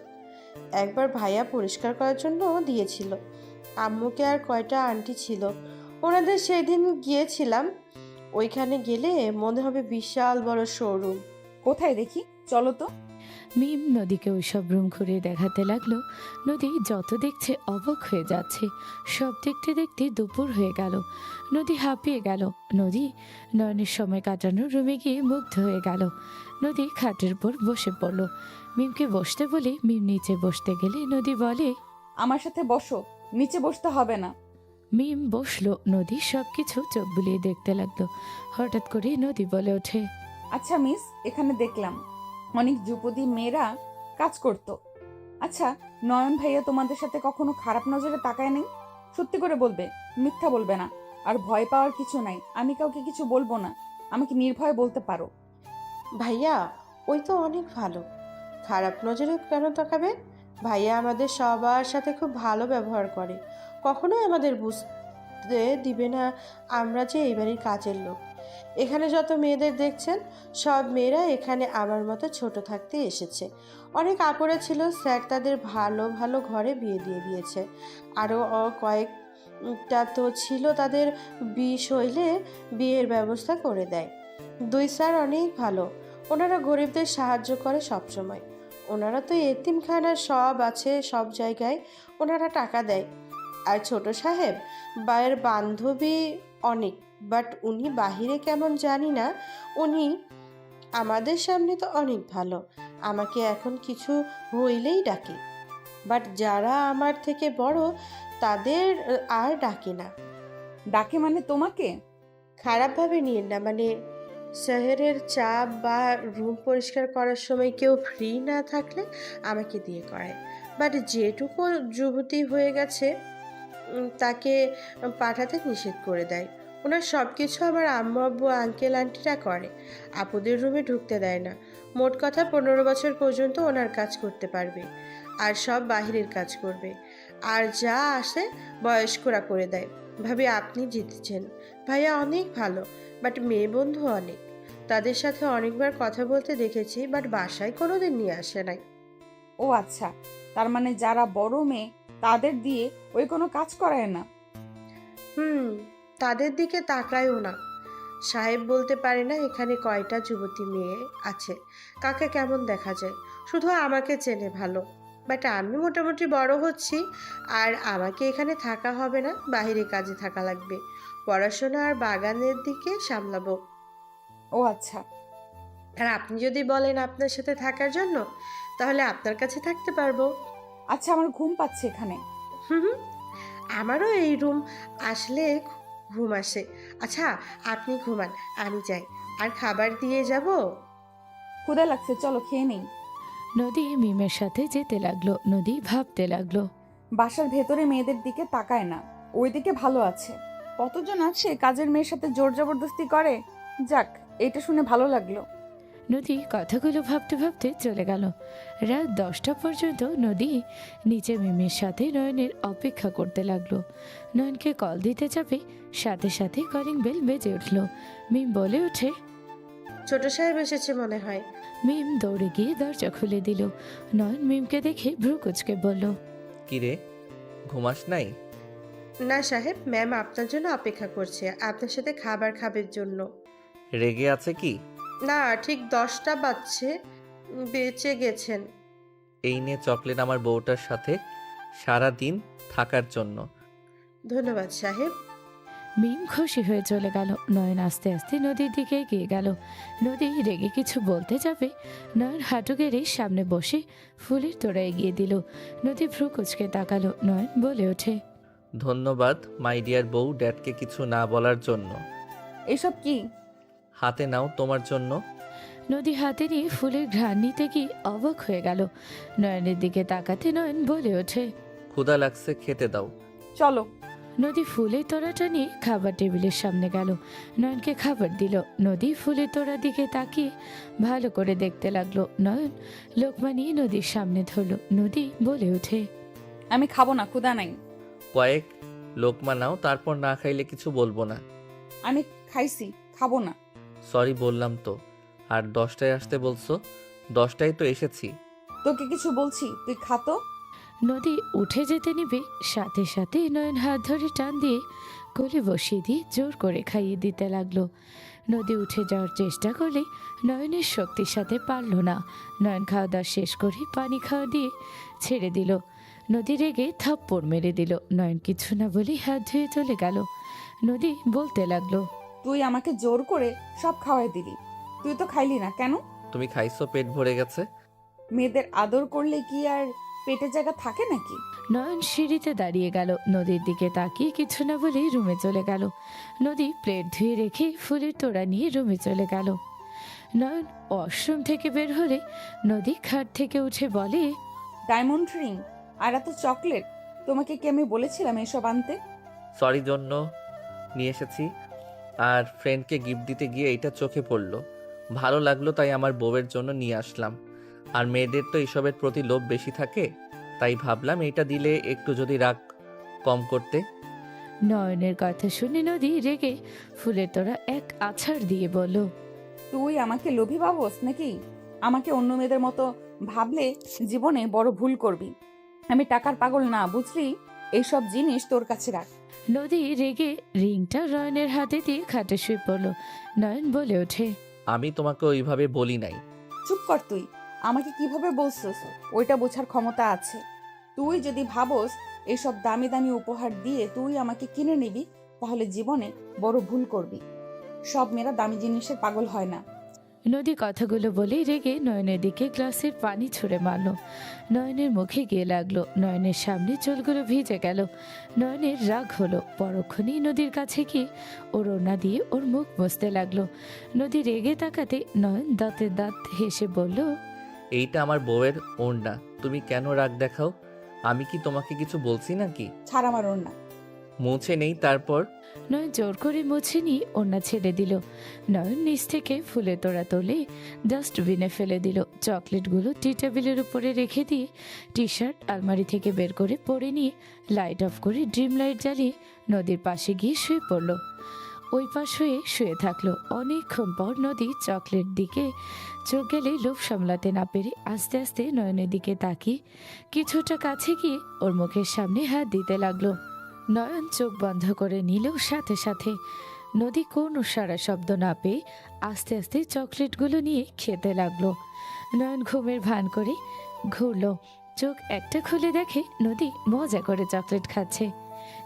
একবার ভাইয়া পরিষ্কার করার জন্য দিয়েছিল। আম্মুকে আর কয়টা আন্টি ছিল, ওনাদের সেদিন গিয়েছিলাম। ওইখানে গেলে মনে হবে বিশাল বড় শোরুম। কোথায় দেখি, চলো তো। মিম নদীকে ওইসব রুম ঘুরে দেখাতে লাগলো। নদী যত দেখছে অবাক হয়ে যাচ্ছে। সব দেখতে দেখতে দুপুর হয়ে গেল। নদী হাঁপিয়ে গেল। নদী নয়নের সময় কাটানোর রুমে গিয়ে মুগ্ধ হয়ে গেল। নদী খাটের উপর বসে পড়ল। মিমকে বসতে বলে মিম নিচে বসতে গেলে নদী বলে, আমার সাথে বসো, নিচে বসতে হবে না। মিম বসলো। নদী সবকিছু চোখ বুলিয়ে দেখতে লাগলো। হঠাৎ করে নদী বলে ওঠে, আচ্ছা মিস, এখানে দেখলাম অনেক যুবতী মেয়েরা কাজ করতো। আচ্ছা, নয়ন ভাইয়া তোমাদের সাথে কখনো খারাপ নজরে তাকায় নেই? সত্যি করে বলবে, মিথ্যা বলবে না। আর ভয় পাওয়ার কিছু নাই, আমি কাউকে কিছু বলবো না, আমাকে নির্ভয়ে বলতে পারো। ভাইয়া ওই তো অনেক ভালো, খারাপ নজরে কেন তাকাবে? ভাইয়া আমাদের সবার সাথে খুব ভালো ব্যবহার করে, কখনোই আমাদের বুঝতে দিবে না আমরা যে এই বাড়ির কাজের লোক। এখানে যত মেয়েদের দেখছেন সব মেয়েরা এখানে আমার মতো ছোট থাকতে এসেছে। অনেক আপুরা ছিল, স্যার তাদের ভালো ভালো ঘরে বিয়ে দিয়ে দিয়েছে। আরও কয়েকটা তো ছিল তাদের হইলে বিয়ের ব্যবস্থা করে দেয়। দুই স্যার অনেক ভালো, ওনারা গরিবদের সাহায্য করে সব সময়। ওনারা তো এতিমখানা সব আছে, সব জায়গায় ওনারা টাকা দেয়। আর ছোট সাহেব বায়ের বান্ধবী অনেক, বাট উনি বাহিরে কেমন জানি না। উনি আমাদের সামনে তো অনেক ভালো, আমাকে এখন কিছু হইলেই ডাকে, বাট যারা আমার থেকে বড় তাদের আর ডাকে না। ডাকে মানে তোমাকে? খারাপভাবে নিয়েন না, মানে শহরের চাপ বা রুম পরিষ্কার করার সময় কেউ ফ্রি না থাকলে আমাকে দিয়ে করায়। বাট যেটুকু যুবতী হয়ে গেছে তাকে পাঠাতে নিষেধ করে দেয়। ওনার সব কিছু আমার আম্মু আব্বু আঙ্কেল আন্টিরা করে, আপুদের রুমে ঢুকতে দেয় না। মোট কথা 15 বছর পর্যন্ত ওনার কাজ করতে পারবে, আর সব বাহিরের কাজ করবে। আর যা আসে বয়স্করা করে দেয়। ভাবি আপনি জিতেছেন, ভাইয়া অনেক ভালো, বাট মেয়ে বন্ধু অনেক। তাদের সাথে অনেকবার কথা বলতে দেখেছি, বাট বাসায় কোনোদিন নিয়ে আসে নাই। ও আচ্ছা, তার মানে যারা বড় মেয়ে তাদের দিয়ে ওই কোনো কাজ করায় না? তাদের দিকে তাকায়ও না। সাহেব বলতে পারে না এখানে কয়টা যুবতী মেয়ে আছে, কাকে কেমন দেখা যায়, শুধু আমাকে চেনে ভালো। বাট আমি মোটামুটি বড় হচ্ছি, আর আমাকে এখানে থাকা হবে না, বাইরে কাজে থাকা লাগবে। পড়াশোনা আর বাগানের দিকে সামলাবো। ও আচ্ছা। আর আপনি যদি বলেন আপনার সাথে থাকার জন্য, তাহলে আপনার কাছে থাকতে পারবো। আচ্ছা, আমার ঘুম পাচ্ছে এখানে। হুম হুম, আমারও এই রুম আসলে ঘুম আসে। আচ্ছা আপনি ঘুমান, আমি যাই। আর খাবার দিয়ে যাব। ক্ষুধা লাগছে, চলো খেয়ে নেই। নদী মিমের সাথে যেতে লাগলো। নদী ভাবতে লাগলো, বাসার ভেতরে মেয়েদের দিকে তাকায় না, ওইদিকে ভালো আছে। কতজন আছে কাজের মেয়ের সাথে জোর জবরদস্তি করে। যাক, এটা শুনে ভালো লাগলো। নদী কথাগুলো ভাবতে ভাবতে চলে গেল। রাত 10টা পর্যন্ত নদী নিচে মিমের সাথে নয়নের অপেক্ষা করতে লাগলো। নয়নকে কল দিতে যাবে, সাথে সাথে কলিং বেল বেজে উঠল। মিম বলে ওঠে, ছোট সাহেব এসেছে মনে হয়। মিম দৌড়ে গিয়ে দরজা খুলে দিল। নয়ন মিমকে দেখে ভ্রু কুচকে বলল, কিরে, ঘুমাস নাই? না সাহেব, ম্যাম আপনার জন্য অপেক্ষা করছে, আপনার সাথে খাবার খাবের জন্য। রেগে আছে কি? না, ঠিক 10টা বাজছে, বেঁচে গেছেন। এই নে চকলেট আমার বউটার সাথে সারা দিন থাকার জন্য। ধন্যবাদ সাহেব। মিম খুশি হয়ে চলে গেল। নয়ন আস্তে আস্তে নদীর দিকে এগিয়ে গেল। নদী রেগে কিছু বলতে যাবে, নয়ন হাঁটু গেড়ে সামনে বসে ফুলের তোড়া এগিয়ে দিল। নদী ভ্রু কুচকে তাকালো। নয়ন বলে ওঠে, ধন্যবাদ মাই ডিয়ার বউ, ড্যাডকে কিছু না বলার জন্য। এসব কি? হাতে নাও তোমার জন্য। নদী হাতে নিয়ে ফুলের ঘ্রাণ নিতে গিয়ে অবাক হয়ে গেল। নয়নের দিকে তাকাতে নয়ন বলে ওঠে, ক্ষুধা লাগছে, খেতে দাও। চলো। নদী ফুলের তোড়াটা নিয়ে খাবার টেবিলের সামনে গেল। নয়নকে খাবার দিল। নদী ফুলের তোড়ার দিকে তাকিয়ে ভালো করে দেখতে লাগলো। নয়ন লোকমা নিয়ে নদীর সামনে ধরল। নদী বলে ওঠে, আমি খাবো না, ক্ষুধা নাই। কয়েক লোকমা নাও, তারপর না খাইলে কিছু বলবো না। আমি খাইছি, খাবো না। সরি বললাম তো। আর 10টায় আসতে বলছো, 10টায় তো এসেছি। তোকে কিছু বলছি, তুই খাতো। নদী উঠে যেতে নিবে, সাথে সাথে নয়ন হাত ধরে টান দিয়ে কোলে বসিয়ে দিয়ে জোর করে খাইয়ে দিতে লাগলো। নদী উঠে যাওয়ার চেষ্টা করলে নয়নের শক্তির সাথে পারল না। নয়ন খাওয়া দাওয়া শেষ করে পানি খাওয়া দিয়ে ছেড়ে দিল। নদী রেগে থাপ্পড় মেরে দিল। নয়ন কিছু না বলে হাত ধুয়ে চলে গেল। নদী বলতে লাগলো, তুই আমাকে জোর করে সব খাওয়াই দিলি, তুই তো খাইলি না কেন? তুমি খাইছো, পেট ভরে গেছে। মেয়েদের আদর করলে কি আর পেটে জায়গা থাকে নাকি? নয়ন সিঁড়িতে দাঁড়িয়ে গেল। নদীর দিকে তাকিয়ে কিছু না বলে রুমে চলে গেল। নদী প্লেট ধুয়ে রেখে ফুলের তোড়া নিয়ে রুমে চলে গেল। নয়ন ওয়াশরুম থেকে বের হলে নদী খাট থেকে উঠে বলে, ডায়মন্ড রিং আর এত চকলেট, তোমাকে কি আমি বলেছিলাম এসব আনতে? সরি জন্য নিয়ে এসেছি, আর ফ্রেন্ডকে গিফট দিতে গিয়ে এটা চোখে পড়লো, ভালো লাগলো তাই আমার বউয়ের জন্য নিয়ে আসলাম। আর মেয়েদের তো এইসবের প্রতি লোভ বেশি থাকে, তাই ভাবলাম এটা দিলে একটু যদি রাগ কম করতে। নয়নের কথা শুনে নদী রেগে ফুলের তোড়া এক আছাড় দিয়ে বলল, তুই আমাকে লোভী ভাবস নাকি? আমাকে অন্য মেয়েদের মতো ভাবলে জীবনে বড় ভুল করবি। আমি টাকার পাগল না, বুঝলি? এইসব জিনিস তোর কাছে রাখ। নদী রেগে রিংটা নয়নের হাতে দিয়ে খাটে শুয়ে পড়ল। নয়ন বলে ওঠে, আমি তোমাকে ওইভাবে বলি নাই। চুপ কর তুই। আমাকে কিভাবে বলছিস ওইটা বোঝার ক্ষমতা আছে। তুই যদি ভাবস এসব দামি দামি উপহার দিয়ে তুই আমাকে কিনে নিবি, তাহলে জীবনে বড় ভুল করবি। সব মেয়েরা দামি জিনিসের পাগল হয় না। নদী কথাগুলো বলে রেগে নয়নের দিকে গ্লাসের পানি ছুঁড়ে মারল। নয়নের মুখে গিয়ে লাগলো। নয়নের সামনে চুলগুলো ভিজে গেল। নয়নের রাগ হলো। পরক্ষণেই নদীর কাছে গিয়ে ওর ওড়না দিয়ে ওর মুখ মুছতে লাগলো। নদী রেগে তাকাতে নয়ন দাঁতে দাঁত হেসে বলল, এইটা আমার বউয়ের ওড়না, তুমি কেন রাগ দেখাও? আমি কি তোমাকে কিছু বলছি নাকি? ছাড় আমার ওড়না। মুছে নেই তারপর। নয়ন জোর করে মুছে নিয়ে ওড়না ছেড়ে দিল। নয়ন নিচ থেকে ফুলের তোড়া তোলে ডাস্টবিনে ফেলে দিল। চকলেটগুলো টি টেবিলের উপরে রেখে দিয়ে টি শার্ট আলমারি থেকে বের করে পরে নিয়ে লাইট অফ করে ড্রিম লাইট জ্বালিয়ে নদীর পাশে গিয়ে শুয়ে পড়ল। ওই পাশ হয়ে শুয়ে থাকলো। অনেকক্ষণ পর নদী চকলেট দিকে চোখ গেলে লোভ সামলাতে না পেরে আস্তে আস্তে নয়নের দিকে তাকিয়ে কিছুটা কাছে গিয়ে ওর মুখের সামনে হাত দিতে লাগলো। নয়ন চোখ বন্ধ করে নিল। সাথে সাথে নদী কোনো সারা শব্দ না পেয়ে আস্তে আস্তে চকলেটগুলো নিয়ে খেতে লাগলো। নয়ন ঘুমের ভান করে ঘুরলো। চোখ একটা খুলে দেখে নদী মজা করে চকলেট খাচ্ছে।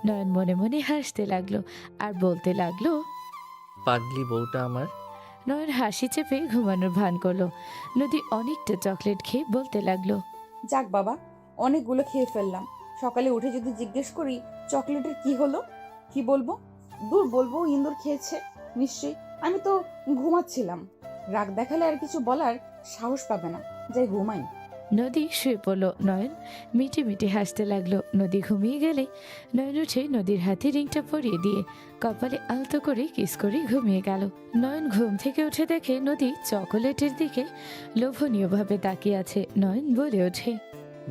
নয়ন মনে মনে হাসতে লাগলো আর বলতে লাগলো, পাগলি বউটা আমার। নয়ন হাসি চেপে ঘুমানোর ভান করলো। নদী অনেকটা চকলেট খেয়ে বলতে লাগলো, যাক বাবা, অনেকগুলো খেয়ে ফেললাম। সকালে উঠে যদি জিজ্ঞেস করি চকলেটের কি হলো, কি বলবো? দূর, বলবো ইন্দুর খেয়েছে নিশ্চয়ই। আমি তো ঘুমাচ্ছিলাম। রাগ দেখালে আর কিছু বলার সাহস পাবে না। যাই ঘুমাই। নদী শুয়ে পড়লো। নয়ন মিটি মিটি হাসতে লাগলো। নদী ঘুমিয়ে গেলে নয়ন উঠে নদীর হাতে রিংটা পরিয়ে দিয়ে কপালে আলতো করে কিস করে ঘুমিয়ে গেল। নয়ন ঘুম থেকে উঠে দেখে নদী চকোলেটের দিকে লোভনীয়ভাবে তাকিয়ে আছে। নয়ন বলে ওঠে,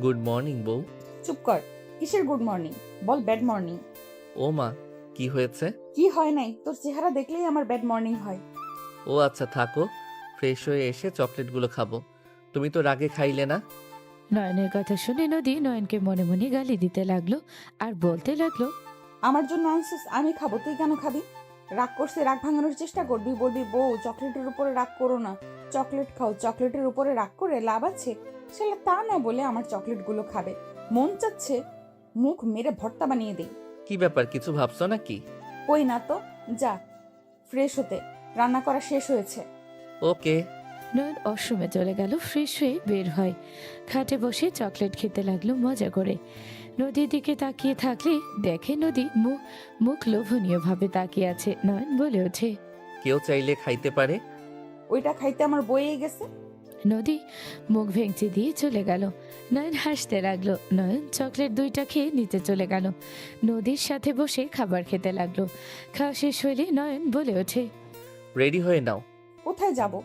গুড মর্নিং বউ। চুপ কর। কিসের গুড মর্নিং? বল ব্যাড মর্নিং। ও মা, কি হয়েছে? কি হয় নাই? তোর চেহারা দেখলেই আমার ব্যাড মর্নিং হয়। ও আচ্ছা, থাকো, ফ্রেশ হয়ে এসে চকলেটগুলো খাবো। তুমি তো রাগে খাইলে না। নয়নের কথা শুনে নদী নয়নকে মনে মনে গালি দিতে লাগলো আর বলতে লাগলো, আমার জন্য আনছিস, আমি খাবো, তুই কেন খাবি? রাগ করছে, রাগ ভাঙানোর চেষ্টা করবি, বলবি বউ চকলেটের উপরে রাগ করো না, চকলেট খাও, চকলেটের উপরে রাগ করে লাভ আছে? সেটা তা না বলে আমার চকলেটগুলো খাবে। মন চাচ্ছে মুখ মেরে ভর্তা বানিয়ে দেই। কি ব্যাপার, কিছু ভাবছো নাকি? কই না তো, যা ফ্রেশ হতে, রান্না করা শেষ হয়েছে। ওকে। নয়ন ওয়াশরুমে চলে গেল। ফ্রেশ হয়ে বের হয়। খাটে বসে চকলেট খেতে লাগলো মজা করে। নদীর দিকে তাকিয়ে থাকলে দেখে নদী মুখ লোভনীয়ভাবে তাকিয়ে আছে। নয়ন বলে ওঠে, কেউ চাইলে খাইতে পারে। ওইটা খাইতে আমার বইয়ে গেছে। নদী মুখ ভেঙচি দিয়ে চলে গেল। নয়ন হাসতে লাগলো। নয়ন চকলেট দুইটা খেয়ে নিচে চলে গেল। নদীর সাথে বসে খাবার খেতে লাগলো। খাওয়া শেষ হইলে নয়ন বলে ওঠে, রেডি হয়ে নাও, কোথায় যাব?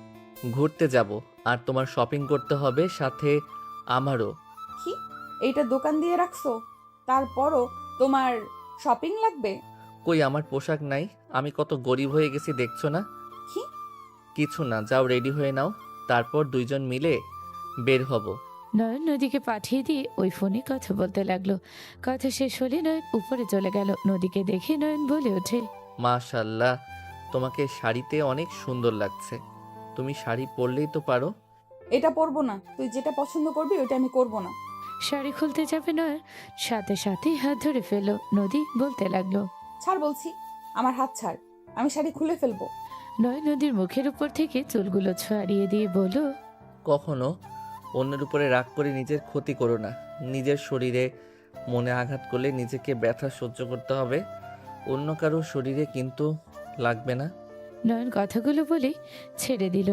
ঘুরতে যাব। আর তোমার শপিং করতে হবে, সাথে আমারও। কি, এইটা দোকান দিয়ে রাখছো? তারপরও তোমার শপিং লাগবে? কই, আমার পোশাক নাই? আমি কত গরিব হয়ে গেছি দেখছো না? কি? কিছু না, যাও রেডি হয়ে নাও, তারপর দুইজন মিলে বের হব। নয়ন নদীকে পাঠিয়ে দিয়ে ওই ফোনে কথা বলতে লাগলো। কথা শেষ হলে নয়ন উপরে চলে গেল। নদীকে দেখে নয়ন বলে ওঠে, মাশাল্লাহ, তোমাকে শাড়িতে অনেক সুন্দর লাগছে। তুমি শাড়ি পরলেই তো পারো। এটা পরবো না, তুই যেটা পছন্দ করবি ওইটা আমি করবো না। শাড়ি খুলতে যাবে নয়ন, সাথে সাথে হাত ধরে ফেললো নদী, বলতে লাগলো। ছাড় বলছি, আমার হাত ছাড়, আমি শাড়ি খুলে ফেলবো। নয়ন নদীর মুখের উপর থেকে চুলগুলো ছড়িয়ে দিয়ে বলল, কখনো অন্যের উপরে রাগ করে নিজের ক্ষতি করো না। নিজের শরীরে মনে আঘাত করলে নিজেকে ব্যথা সহ্য করতে হবে, অন্য কারো শরীরে কিন্তু লাগবে না। নয়ন কথাগুলো বলে ছেড়ে দিল।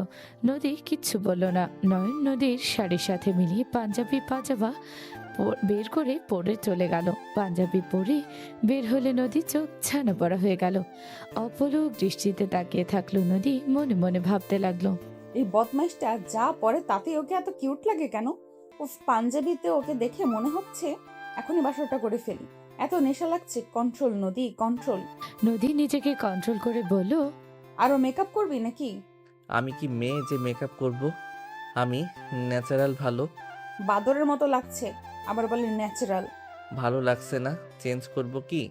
নদী কিচ্ছু বলল না। নয়ন নদীর শাড়ির সাথে মিলিয়ে পাঞ্জাবি পাজামা বের করে পরে চলে গেল। পাঞ্জাবি পরে বের হলে নদী চোখ ছানা পড়া হয়ে গেল। অপলক দৃষ্টিতে তাকিয়ে থাকলো নদী, মনে মনে ভাবতে লাগলো। এই বদমাইশটা যা পরে তাতে ওকে এত কিউট লাগে কেন? ও পাঞ্জাবিতে ওকে দেখে মনে হচ্ছে এখনই বাসরটা করে ফেলি। এত নেশা লাগছে। কন্ট্রোল নদী, কন্ট্রোল। নদী নিজেকে কন্ট্রোল করে বলল, আরো মেকআপ করবি নাকি? আমি কি মেয়ে যে মেকআপ করব? আমি ন্যাচারাল ভালো। বাদরের মতো লাগছে, আবার বলে ন্যাচারাল। ভালো লাগছে না, চেঞ্জ করব কি?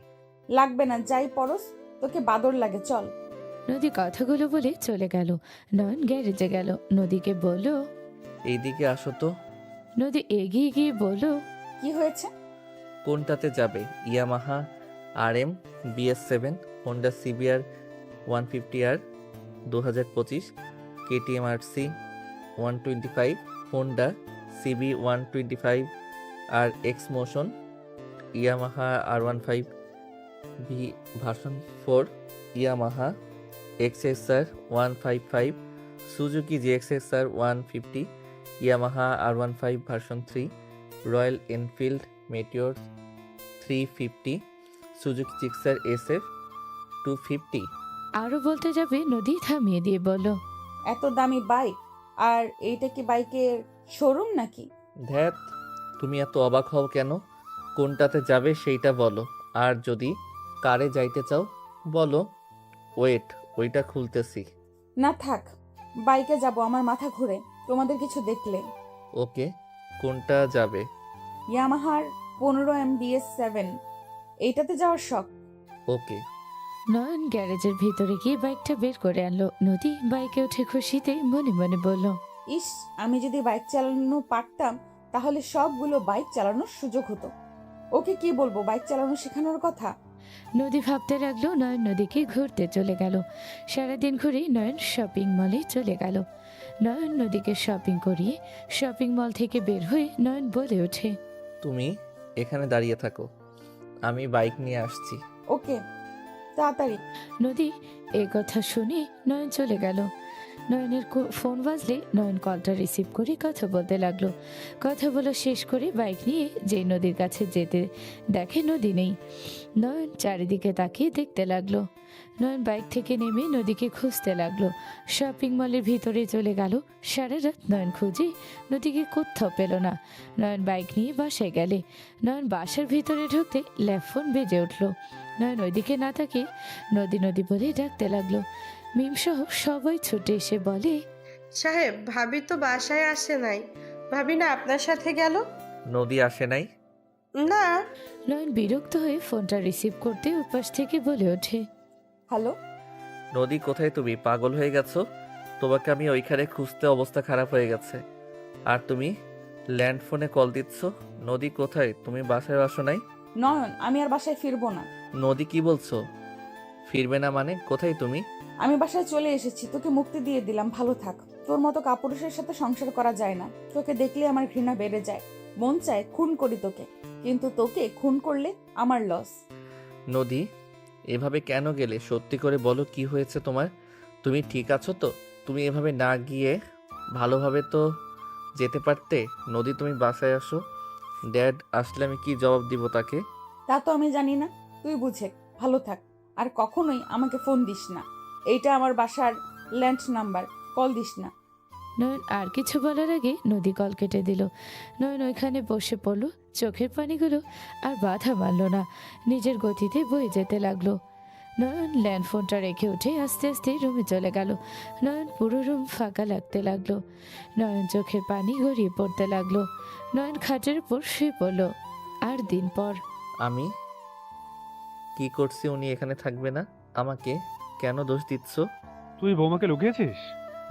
লাগবে না, যাই পরস, তোকে বাদর লাগে, চল। নদী কথাগুলো বলে চলে গেল। নয়ন গ্যারেজে গেল, নদীকে বলল। এইদিকে আসো তো। নদী এগিয়ে গিয়ে বলল, কি হয়েছে? কোনটাতে যাবে? Yamaha RM BS7, Honda CBR 150R 2025, KTM RC 125, Honda CB 125 আর X motion, Yamaha R15 V version 4, Yamaha XSR 155, Suzuki GXSR 150, Yamaha R15 version 3, Royal Enfield Meteor 350, Suzuki Gixxer SF 250। আরো বলতে যাবে নদী থামিয়ে দিয়ে বলল, এত দামি বাইক, আর এইটা কি বাইকের শোরুম নাকি? ধ্যাত, তুমি এত অবাক হও কেন? কোনটাতে যাবে সেইটা বলো, আর যদি কারে যাইতে চাও বলো। ওয়েট, ওইটা খুলতেছি। না থাক, বাইকে যাব, আমার মাথা ঘুরে তোমাদের কিছু দেখলে। ওকে, কোনটা যাবে? ইয়ামাহার 15 MBS7, এইটাতে যাওয়ার শখ। ওকে। নয়ন গ্যারেজের ভিতরে গিয়ে বাইকটা বের করে আনলো। নদী বাইকে উঠে খুশিতে মনে মনে বলল, ইস, আমি যদি বাইক চালানো পারতাম তাহলে সবগুলো বাইক চালানোর সুযোগ হতো। ওকে কি বলবো বাইক চালানো শেখানোর কথা? নদী ভাবতে লাগলো। নয়ন নদীকে ঘুরতে চলে গেল। সারাদিন ঘুরে নয়ন শপিং মলে চলে গেল। নয়ন নদীকে শপিং করিয়ে শপিং মল থেকে বের হয়ে নয়ন বলে ওঠে, তুমি এখানে দাঁড়িয়ে থাকো, আমি বাইক নিয়ে আসছি। ওকে, তাড়াতাড়ি। নদী এ কথা শুনে নয়ন চলে গেল। নয়নের ফোন বাজলে নয়ন কলটা রিসিভ করে কথা বলতে লাগলো। কথা বলা শেষ করে বাইক নিয়ে যেই নদীর কাছে যেতে দেখে নদী নেই। নয়ন চারিদিকে তাকিয়ে দেখতে লাগলো। নয়ন বাইক থেকে নেমে নদীকে খুঁজতে লাগলো। শপিং মলের ভিতরে চলে গেল। সারা রাত নয়ন খুঁজে নদীকে কোথাও পেল না। নয়ন বাইক নিয়ে বাসায় গেলে নয়ন বাসার ভিতরে ঢুকতে ল্যাপ ফোন বেজে উঠলো। নয়ন ওইদিকে না তাকিয়ে নদী নদী বলে ডাকতে লাগলো। মিমসহ সবাই ছুটে এসে বলে, সাহেব, ভাবি তো বাসায় আসে নাই। ভাবি না আপনার সাথে গেল? নদী আসে নাই? না। নয়ন বিরক্ত হয়ে ফোনটা রিসিভ করতে উপাস থেকে বলে ওঠে, হ্যালো। নদী কোথায়? তুমি পাগল হয়ে গেছো? তোমাকে আমি ওইখানে খুঁজতে অবস্থা খারাপ হয়ে গেছে, আর তুমি ল্যান্ড ফোনে কল দিচ্ছ। নদী কোথায়? তুমি বাসায় আসো নাই? নয়ন, আমি আর বাসায় ফিরবো না। নদী কি বলছো? ফিরবে না মানে? কোথায় তুমি? আমি বাসায় চলে এসেছি, তোকে মুক্তি দিয়ে দিলাম, ভালো থাক। তোর মতো কাপুরুষের সাথে সংসার করা যায় না। তোকে দেখলে আমার ঘৃণা বেড়ে যায়, মন চায় খুন করি তোকে, কিন্তু তোকে খুন করলে আমার লস। নদী, এভাবে কেন গেলে? সত্যি করে বলো, কি হয়েছে তোমার? তুমি ঠিক আছো তো? তুমি এভাবে না গিয়ে ভালোভাবে তো যেতে পারতে। নদী, তুমি বাসায় আসো। ড্যাড আসলে আমি কি জবাব দিব তাকে? তা তো আমি জানি না, তুই বুঝে। ভালো থাক, আর কখনোই আমাকে ফোন দিস না। এইটা আমার বাসার ল্যান্ড নাম্বার, কল দিস না। নয়ন আর কিছু বলার আগে নদী কল কেটে দিল। নয়ন ওইখানে বসে পড়ল। চোখের পানিগুলো আর বাধা মানল না, নিজের গতিতে বয়ে যেতে লাগলো। নয়ন ল্যান্ড ফোনটা রেখে উঠে আস্তে আস্তে রুমে চলে গেল। নয়ন পুরো রুম ফাঁকা লাগতে লাগলো। নয়ন চোখের পানি গড়িয়ে পড়তে লাগলো। নয়ন খাটের উপর শুয়ে পড়ল। আর দিন পর আমি কি করছি উনি এখানে থাকবে না? আমাকে কেন দোষ দিচ্ছ? তুই বৌমাকে লুকিয়েছিস?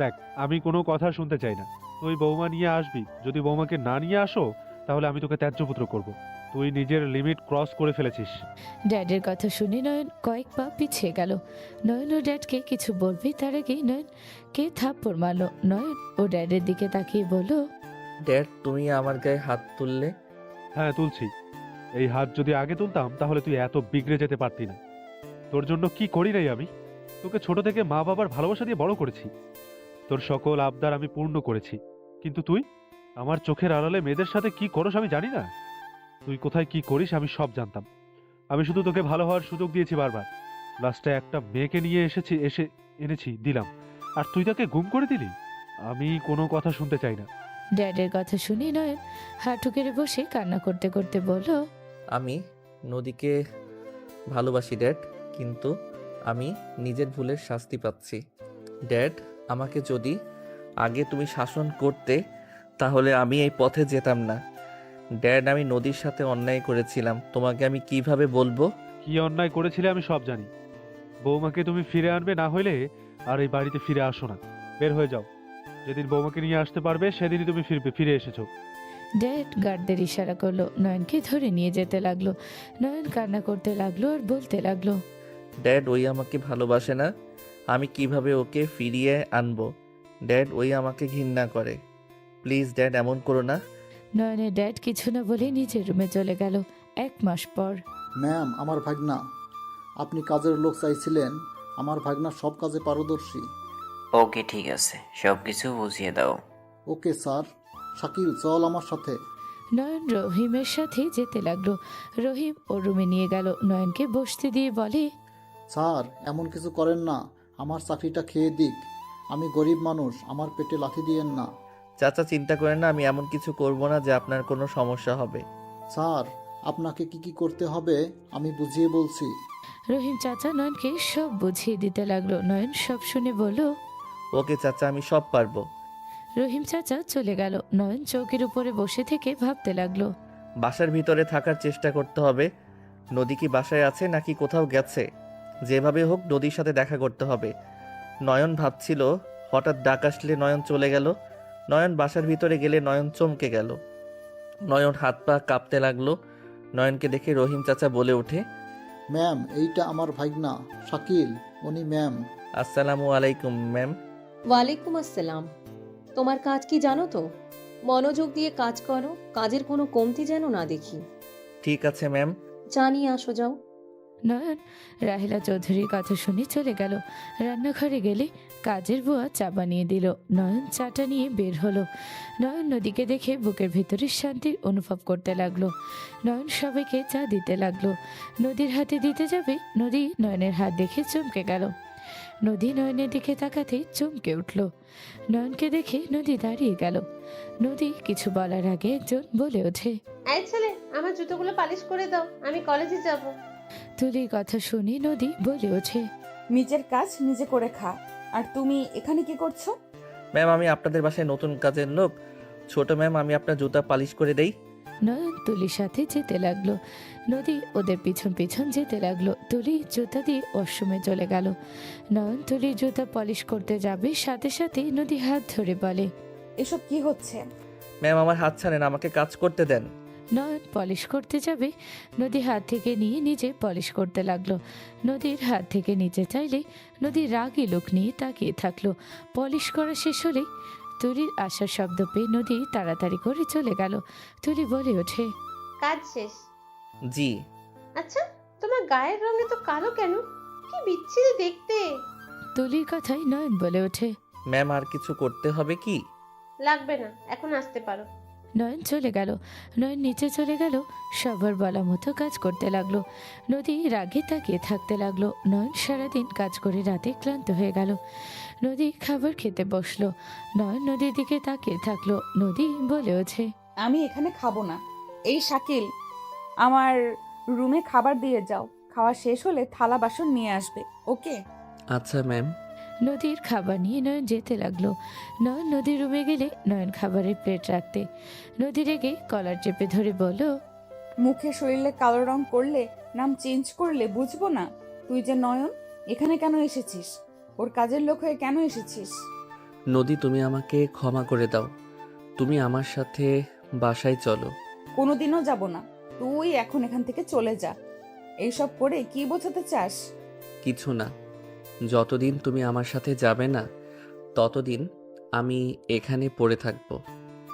দেখ, আমি কোনো কথা শুনতে চাই না। তুই বৌমা নিয়ে আসবি, যদি বৌমাকে না নিয়ে আসো তাহলে আমি তোকে ত্যায্যপুত্র করব। তুই নিজের লিমিট ক্রস করে ফেলেছিস। ড্যাডের কথা শুনে নয়ন কয়েক পা পিছিয়ে গেল। নয়ন ও ড্যাডকে কিছু বলবে তার আগেই নয়নকে থাপ্পড় মারল। নয়ন ও ড্যাডের দিকে তাকিয়ে বলল, ড্যাড, তুমি আমার গায়ে হাত তুললে। হ্যাঁ, তুলছি। এই হাত যদি আগে তুলতাম তাহলে তুই এত বিগড়ে যেতে পারতি না। তোর জন্য কি করি নাই আমি? তোকে ছোট থেকে মা বাবার ভালোবাসা দিয়ে বড় করেছি। তোর সকল আবদার আমি পূর্ণ করেছি। কিন্তু তুই আমার চোখের আড়ালে মেয়েদের সাথে কি করস আমি জানি না। তুই কোথায় কি করিস আমি সব জানতাম। আমি শুধু তোকে ভালো হওয়ার সুযোগ দিয়েছি বারবার। লাস্টে একটা মেয়েকে নিয়ে এনেছি দিলাম, আর তুই তাকে গুম করে দিলি। আমি কোনো কথা শুনতে চাই না। ড্যাডের কথা শুনে নয়ন হাঁটু কেড়ে বসে কান্না করতে করতে বলল, আমি নদীকে ভালোবাসি ড্যাড, কিন্তু আমি নিজের ভুলের শাস্তি পাচ্ছি। ড্যাড, আমাকে যদি আগে তুমি শাসন করতে তাহলে আমি এই পথে যেতাম না। ড্যাড, আমি নদীর সাথে অন্যায় করেছিলাম, তোমাকে আমি কিভাবে বলবো? কি অন্যায় করেছিলে আমি সব জানি। বৌমাকে তুমি ফিরে আনবে, না হলে আর এই বাড়িতে ফিরে আসো না। বের হয়ে যাও। যেদিন বৌমাকে নিয়ে আসতে পারবে সেদিনই তুমি ফিরে এসেছো। ড্যাড গার্ডদের ইশারা করলো, নয়নকে ধরে নিয়ে যেতে লাগলো। নয়ন কান্না করতে লাগলো আর বলতে লাগলো, ড্যাড, ওই আমাকে ভালোবাসে না, আমি কিভাবে ওকে ফিরিয়ে আনবো? ড্যাড, ওই আমাকে ঘৃণা করে। প্লিজ ড্যাড, এমন করো না। নয়নের ড্যাড কিছু না বলে নিজের রুমে চলে গেল। 1 মাস পর ম্যাম, আমার ভাগনা। আপনি কাজের লোক চাইছিলেন, আমার ভাগনা সব কাজে পারদর্শী। ওকে, ঠিক আছে, সব কিছু বুঝিয়ে দাও। Okay sir. শাকিল, চল আমার সাথে। নয়ন রহিমের সাথে যেতে লাগলো। রহিম ওর রুমে নিয়ে গেল, নয়নকে বসতে দিয়ে বলে, স্যার, এমন কিছু করেন না, আমার চাকরিটা খেয়ে দিক। আমি গরিব মানুষ, আমার পেটে লাথি দিয়েন না। চাচা, চিন্তা করেন না, আমি এমন কিছু করব না যে আপনার কোনো সমস্যা হবে। স্যার, আপনাকে কি কি করতে হবে আমি বুঝিয়ে বলছি। রহিম চাচা নয়নকে সব বুঝিয়ে দিতে লাগলো। নয়ন সব শুনে বলল, ওকে চাচা, আমি সব পারবো। রহিম চাচা চলে গেল। নয়ন চৌকির উপরে বসে থেকে ভাবতে লাগলো। বাসার ভিতরে থাকার চেষ্টা করতে হবে। নদী কি বাসায় আছে নাকি কোথাও গেছে? যেভাবে হোক নদীর সাথে দেখা করতে হবে। নয়ন ভাবছিল, হঠাৎ ডাক আসলে নয়ন চলে গেল। নয়ন বাসার ভিতরে গেলে নয়ন চমকে গেল। নয়ন হাত পা কাঁপতে লাগলো। নয়নকে দেখে রহিম চাচা বলে ওঠে, ম্যাম, এইটা আমার ভাগনা শাকিল, উনি ম্যাম। আসসালামু আলাইকুম ম্যাম। ওয়ালাইকুম আসসালাম। তোমার কাজ কি জানো তো? মনোযোগ দিয়ে কাজ করো, কাজের কোনো কমতি যেন না দেখি। ঠিক আছে ম্যাম। জানিয়ে আসো, যাও। নয়ন রাহেলা চৌধুরীর কথা শুনে চলে গেল। রান্নাঘরে গেলে কাজের বুয়া চা বানিয়ে দিল। নয়ন চাটা নিয়ে বের হলো। নয়ন নদীকে দেখে বুকের ভিতরে শান্তির অনুভব করতে লাগলো। নয়ন সবাইকে চা দিতে লাগলো। নদীর হাতে দিতে যাবে, নদী নয়নের হাত দেখে চমকে গেল। নদী নয়নের দিকে তাকাতে চমকে উঠল। নয়নকে দেখে নদী দাঁড়িয়ে গেল। নদী কিছু বলার আগে একজন বলে ওঠে, এই ছেলে, আমার জুতোগুলো পালিশ করে দাও, আমি কলেজে যাব। তুলির কথা শুনে নদী বলে ওঠে, নিজের কাজ নিজে করে খা। আর তুমি এখানে কি করছো? ম্যাম, আমি আপনাদের বাসায় নতুন কাজের লোক। ছোট ম্যাম, আমি আপনার জুতা পালিশ করে দেই। নয়ন তুলির সাথে যেতে লাগলো। নদী ওদের পিছন পিছন যেতে লাগলো। তুলি জুতা দিয়ে ওয়াশরুমে চলে গেল। নয়ন তুলির জুতা পলিশ করতে যাবে, সাথে সাথে নদী হাত ধরে বলে, এসব কি হচ্ছে? ম্যাম, আমার হাত ছাড়েন, আমাকে কাজ করতে দেন। নয়ন পলিশ করতে যাবে, নদী হাত থেকে নিয়ে নিজে পলিশ করতে লাগলো। নদীর হাত থেকে নিচে চাইলে নদী রাগী লোক নিয়ে তাকিয়ে থাকলো। পলিশ করা শেষ হলেই তুলির আসার শব্দ পেয়ে নদী তাড়াতাড়ি করে চলে গেল। তুলি বলে ওঠে, কাজ শেষ? জি। আচ্ছা, তোমার গায়ের রং এত কালো কেন? কি বিচ্ছিরি দেখতে। তুলির কথাই নয়ন বলে ওঠে, ম্যাম, আর কিছু করতে হবে কি? লাগবে না, এখন আসতে পারো। নয়ন চলে গেল। নয়ন নিচে চলে গেল, সবার বলা মতো কাজ করতে লাগলো। নদী রাগে তাকিয়ে থাকতে লাগলো। নয়ন সারাদিন কাজ করে রাতে ক্লান্ত হয়ে গেল। নদী খাবার খেতে বসলো। নয়ন নদীর দিকে তাকিয়ে থাকলো। নদী বলে ওঠে, আমি এখানে খাবো না। এই শাকিল, আমার রুমে খাবার দিয়ে যাও। খাওয়া শেষ হলে থালা বাসন নিয়ে আসবে, ওকে? আচ্ছা ম্যাম। নদীর খাবার নিয়ে নয়ন যেতে লাগলো। নয়ন নদীর রুমে গেলে নয়ন খাবারের প্লেট রাখতে, নদী রেগে কলার চেপে ধরে বলল, মুখে শরীরে কালো রং করলে, নাম চেঞ্জ করলে বুঝবো না? তুই যে নয়ন, এখানে কেন এসেছিস? ওর কাজের লোক হয়ে কেন এসেছিস? নদী, তুমি আমাকে ক্ষমা করে দাও। তুমি আমার সাথে বাসায় চলো। কোনোদিনও যাব না। তুই এখন এখান থেকে চলে যা। এইসব করে কি বোঝাতে চাস? কিছু না, যতদিন তুমি আমার সাথে যাবে না ততদিন আমি এখানে পড়ে থাকবো।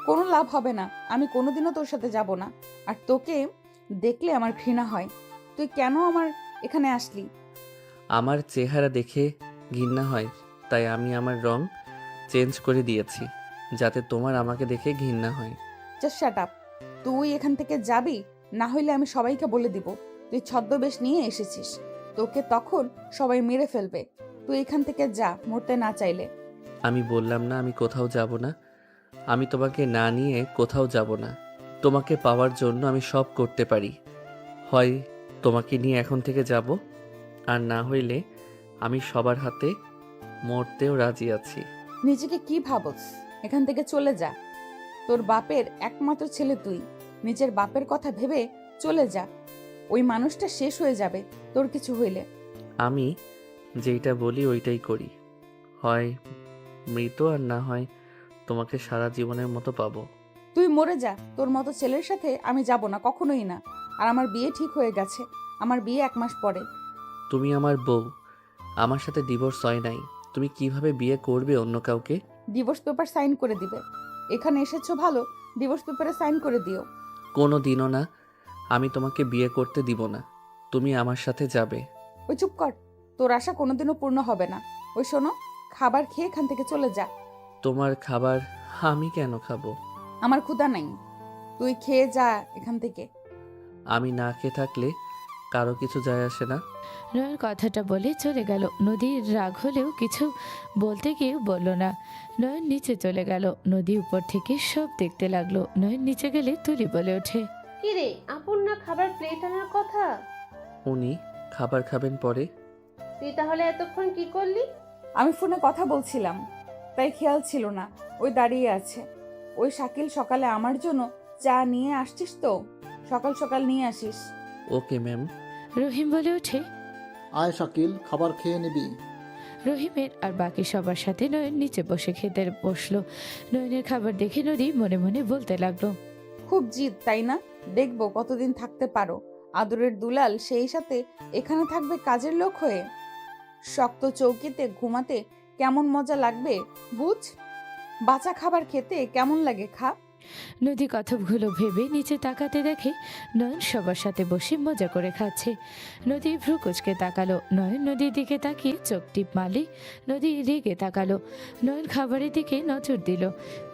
কোনো লাভ হবে না। আমি কোনোদিনও তোর সাথে যাব না। আর তোকে দেখলে আমার ঘৃণা হয়। তুই কেন আমার এখানে আসলি? আমার চেহারা দেখে ঘৃণা হয়, তাই আমি আমার রং চেঞ্জ করে দিয়েছি যাতে তোমার আমাকে দেখে ঘৃণা হয়। Just shut up. তুই এখান থেকে যাবি, না হইলে আমি সবাইকে বলে দিব তুই ছদ্মবেশ নিয়ে এসেছিস। তোকে তখন সবাই মেরে ফেলবে। তুই এখান থেকে যা, মরতে না চাইলে। আমি বললাম না আমি কোথাও যাব না। আমি তোমাকে না নিয়ে কোথাও যাব না। তোমাকে পাওয়ার জন্য আমি সব করতে পারি। হয় তোমাকে নিয়ে এখন থেকে যাব, আর না হইলে আমি সবার হাতে মরতেও রাজি আছি। নিজেকে কি ভাবস? এখান থেকে চলে যা। তোর বাপের একমাত্র ছেলে তুই। নিজের বাপের কথা ভেবে চলে যা। ওই মানুষটা শেষ হয়ে যাবে তোর কিছু হইলে। আমি যেইটা বলি ওইটাই করি। হয় মৃত, আর না হয় তোমাকে সারা জীবনের মতো পাবো। তুই মরে যা। তোর মতো ছেলের সাথে আমি যাব না, কখনোই না। আর আমার বিয়ে ঠিক হয়ে গেছে। আমার বিয়ে 1 মাস পরে। তুমি আমার বউ, আমার সাথে ডিভোর্স হয় নাই। তুমি কিভাবে বিয়ে করবে অন্য কাউকে? ডিভোর্স পেপার সাইন করে দিবে। এখানে এসেছো ভালো, ডিভোর্স পেপারে সাইন করে দিও। কোনো দিনও না। আমি তোমাকে বিয়ে করতে দিব না। তুমি আমার সাথে যাবে। ওই চুপ কর। তোর আশা কোনোদিনও পূর্ণ হবে না। ওই শোনো, খাবার খেয়ে এখান থেকে চলে যা। তোমার খাবার আমি কেন খাবো? আমার ক্ষুধা নাই। তুই খেয়ে যা এখান থেকে। আমি না খেয়ে থাকলে কারো কিছু যায় আসে না। নয়ন কথাটা বলে চলে গেল। নদীর রাগ হলেও কিছু বলতে গিয়ে বলল না। নয়ন নিচে চলে গেল। নদী উপর থেকে সব দেখতে লাগলো। নয়ন নিচে গেলে তুলি বলে ওঠে, কি রে, আপন না খাবার প্লেট আনার কথা? উনি খাবার খাবেন পরে। তুই তাহলে এতক্ষণ কি করলি? আমি ফোনে কথা বলছিলাম, তাই খেয়াল ছিল না। ওই দাঁড়িয়ে আছে। ওই শাকিল সকালে আমার জন্য চা নিয়ে আসছিস তো? সকাল সকাল নিয়ে আসিস। Okay ma'am. রহিম বলে ওঠে। আয় শাকিল, খাবার খেয়ে নিবি। রহিমের আর বাকি সবার সাথে নয়ন নিচে বসে খেতে বসলো। নয়নের খাবার দেখে নদী মনে মনে বলতে লাগলো, খুব জিদ তাই না? দেখবো কতদিন থাকতে পারো। আদরের দুলাল সেই সাথে এখানে থাকবে কাজের লোক হয়ে। শক্ত চৌকিতে ঘুমাতে কেমন মজা লাগবে বুঝ। বাঁচা খাবার খেতে কেমন লাগে খা। নদী কথাগুলো ভেবে নিচে তাকাতে দেখে নয়ন সবার সাথে বসে মজা করে খাচ্ছে। নদী ভ্রু কুচকে তাকালো। নয়ন নদীর দিকে তাকিয়ে চোখ টিপ মারলে নদী রেগে তাকালো। নয়ন খাবারের দিকে নজর দিল।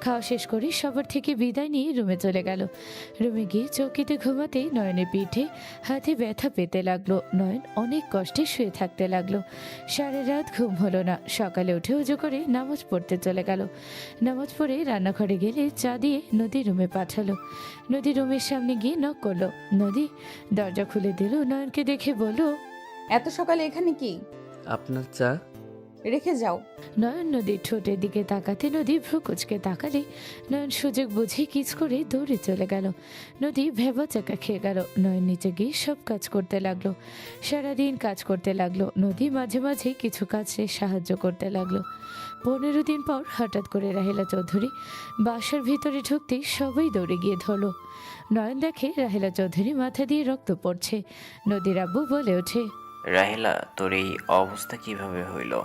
খাওয়া শেষ করে সবার থেকে বিদায় নিয়ে রুমে চলে গেল। রুমে গিয়ে চৌকিতে ঘুমাতে নয়নের পিঠে হাতে ব্যথা পেতে লাগলো। নয়ন অনেক কষ্টে শুয়ে থাকতে লাগলো। সারা রাত ঘুম হলো না। সকালে উঠে উজু করে নামাজ পড়তে চলে গেল। নামাজ পড়ে রান্নাঘরে গেলে চা দিয়ে নদী রুমে পাঠালো। নদী রুমের সামনে গিয়ে নক করলো। নদী দরজা খুলে দিল। নয়নকে দেখে বলল, এত সকালে এখানে কি? আপনার চা। রেখে যাও। নয়ন নদীর ঠোঁটের দিকে তাকাতে নদী ভ্রু কুচকে তাকালে নয়ন সুযোগ বুঝে কিচ করে দৌড়ে চলে গেল। নদী ভেবা চাকা খেয়ে গেল। নয়ন নিচে গিয়ে সব কাজ করতে লাগলো। সারাদিন কাজ করতে লাগলো। নদী মাঝে মাঝে কিছু কাজে সাহায্য করতে লাগলো। 15 দিন পর হঠাৎ করে রাহেলা চৌধুরী বাসার ভিতরে ঢুকতেই সবাই দৌড়ে গিয়ে ধরল। নয়ন দেখে রাহেলা চৌধুরী মাথা দিয়ে রক্ত পড়ছে। নদীর আব্বু বলে ওঠে, রাহেলা, তোর এই অবস্থা কিভাবে হইল?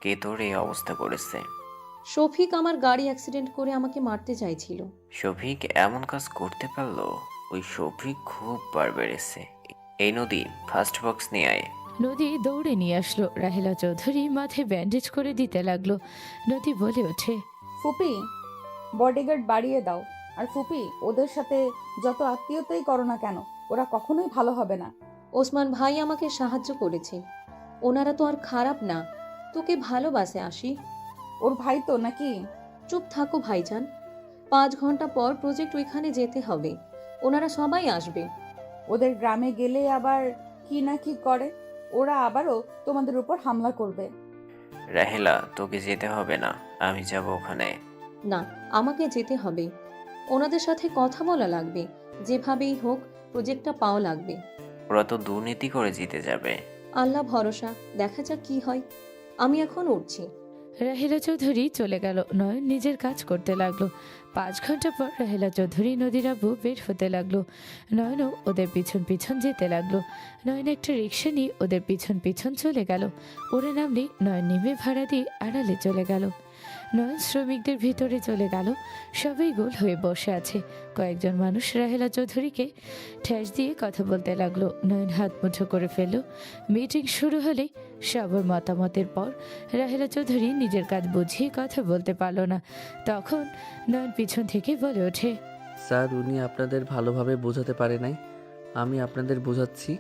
কে তোর এই অবস্থা করেছে? শফিক আমার গাড়ি অ্যাক্সিডেন্ট করে আমাকে মারতে চাইছিল। শফিক এমন কাজ করতে পারলো? ওই শফিক খুব বার বেড়েছে। এই নদী, ফার্স্ট বক্স নিয়ে আয়। নদী দৌড়ে নিয়ে আসলো। রাহেলা চৌধুরী মাথায় ব্যান্ডেজ করে দিতে লাগলো। নদী বলে ওঠে, ফুপি, বডিগার্ড বাড়িয়ে দাও। আর ফুপি, ওদের সাথে যত আত্মীয়তাই করো না কেন, ওরা কখনোই ভালো হবে না। ওসমান ভাই আমাকে সাহায্য করেছে। ওনারা তো আর খারাপ না, তোকে ভালোবাসে আসি। ওর ভাই তো নাকি? চুপ থাকো ভাইজান। 5 ঘন্টা পর প্রজেক্ট ওইখানে যেতে হবে। ওনারা সবাই আসবে। ওদের গ্রামে গেলে আবার কি না কি করে। ওরা আবারও তোমাদের উপর হামলা করবে। রাহেলা, তোকে যেতে হবে না, আমি যাব ওখানে। না, আমাকে যেতে হবে। ওনাদের সাথে কথা বলা লাগবে। যেভাবেই হোক প্রজেক্টটা পাওয়া লাগবে। ওরা তো দুর্নীতি করে জিতে যাবে। আল্লাহ ভরসা, দেখা যাক কি হয়। আমি এখন উঠছি। রাহেলা চৌধুরী চলে গেল। নয়ন নিজের কাজ করতে লাগলো। 5 ঘন্টা পর রাহেলা চৌধুরী নদীর আব্বু বের হতে লাগলো। নয়নও ওদের পিছন পিছন যেতে লাগলো। নয়ন একটা রিক্সা নিয়ে ওদের পিছন পিছন চলে গেল। ওরা নামলে নয়ন নেমে ভাড়া দিয়ে আড়ালে চলে গেল। নয়ন শ্রমিকদের ভিতরে চলে গেল। সবাই গোল হয়ে বসে আছে। কয়েকজন মানুষ রাহেলা চৌধুরীকে ঠেস দিয়ে কথা বলতে লাগলো। নয়ন হাত মুঠো করে ফেলল। মিটিং শুরু হলে সবার মতামতের পর রাহেলা চৌধুরী নিজের কাজ বুঝিয়ে কথা বলতে পারল না। তখন নয়ন পিছন থেকে বলে ওঠে, স্যার, উনি আপনাদের ভালোভাবে বোঝাতে পারে নাই, আমি আপনাদের বোঝাচ্ছি।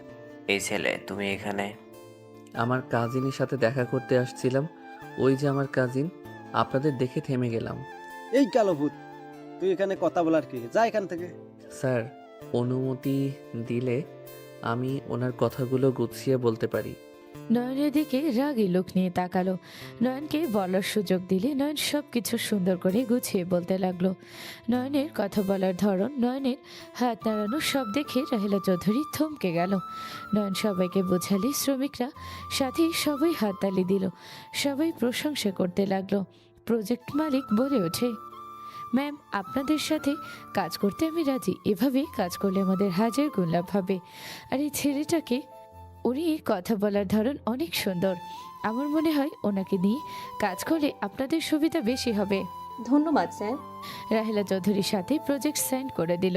এই ছেলে, তুমি এখানে? আমার কাজিনের সাথে দেখা করতে আসছিলাম। ওই যে আমার কাজিন, আপনাদের দেখে থেমে গেলাম। এই কালো ভূত, তুই এখানে কথা বলার কি? যা এখান থেকে। স্যার, অনুমতি দিলে আমি ওনার কথাগুলো গুছিয়ে বলতে পারি। নয়নের দিকে রাগী লোক নিয়ে তাকালো। নয়নকে বলার সুযোগ দিলে নয়ন সবকিছু সুন্দর করে গুছিয়ে বলতে লাগলো। নয়নের কথা বলার ধরন, নয়নের হাত নাড়ানো সব দেখে রাহেলা চৌধুরী থমকে গেল। নয়ন সবাইকে বোঝালে শ্রমিকরা সাথে সবাই হাততালি দিল। সবাই প্রশংসা করতে লাগলো। প্রজেক্ট মালিক বলে ওঠে, ম্যাম, আপনাদের সাথে কাজ করতে আমি রাজি। এভাবে কাজ করলে আমাদের হাজার গুণ লাভ হবে। আর এই ছেলেটাকে, উনি কথা বলার ধরন অনেক সুন্দর। আমার মনে হয় ওনাকে নিয়ে কাজ করলে আপনাদের সুবিধা বেশি হবে। ধন্যবাদ স্যার। রাহেলা চৌধুরীর সাথে প্রজেক্ট সাইন করে দিল।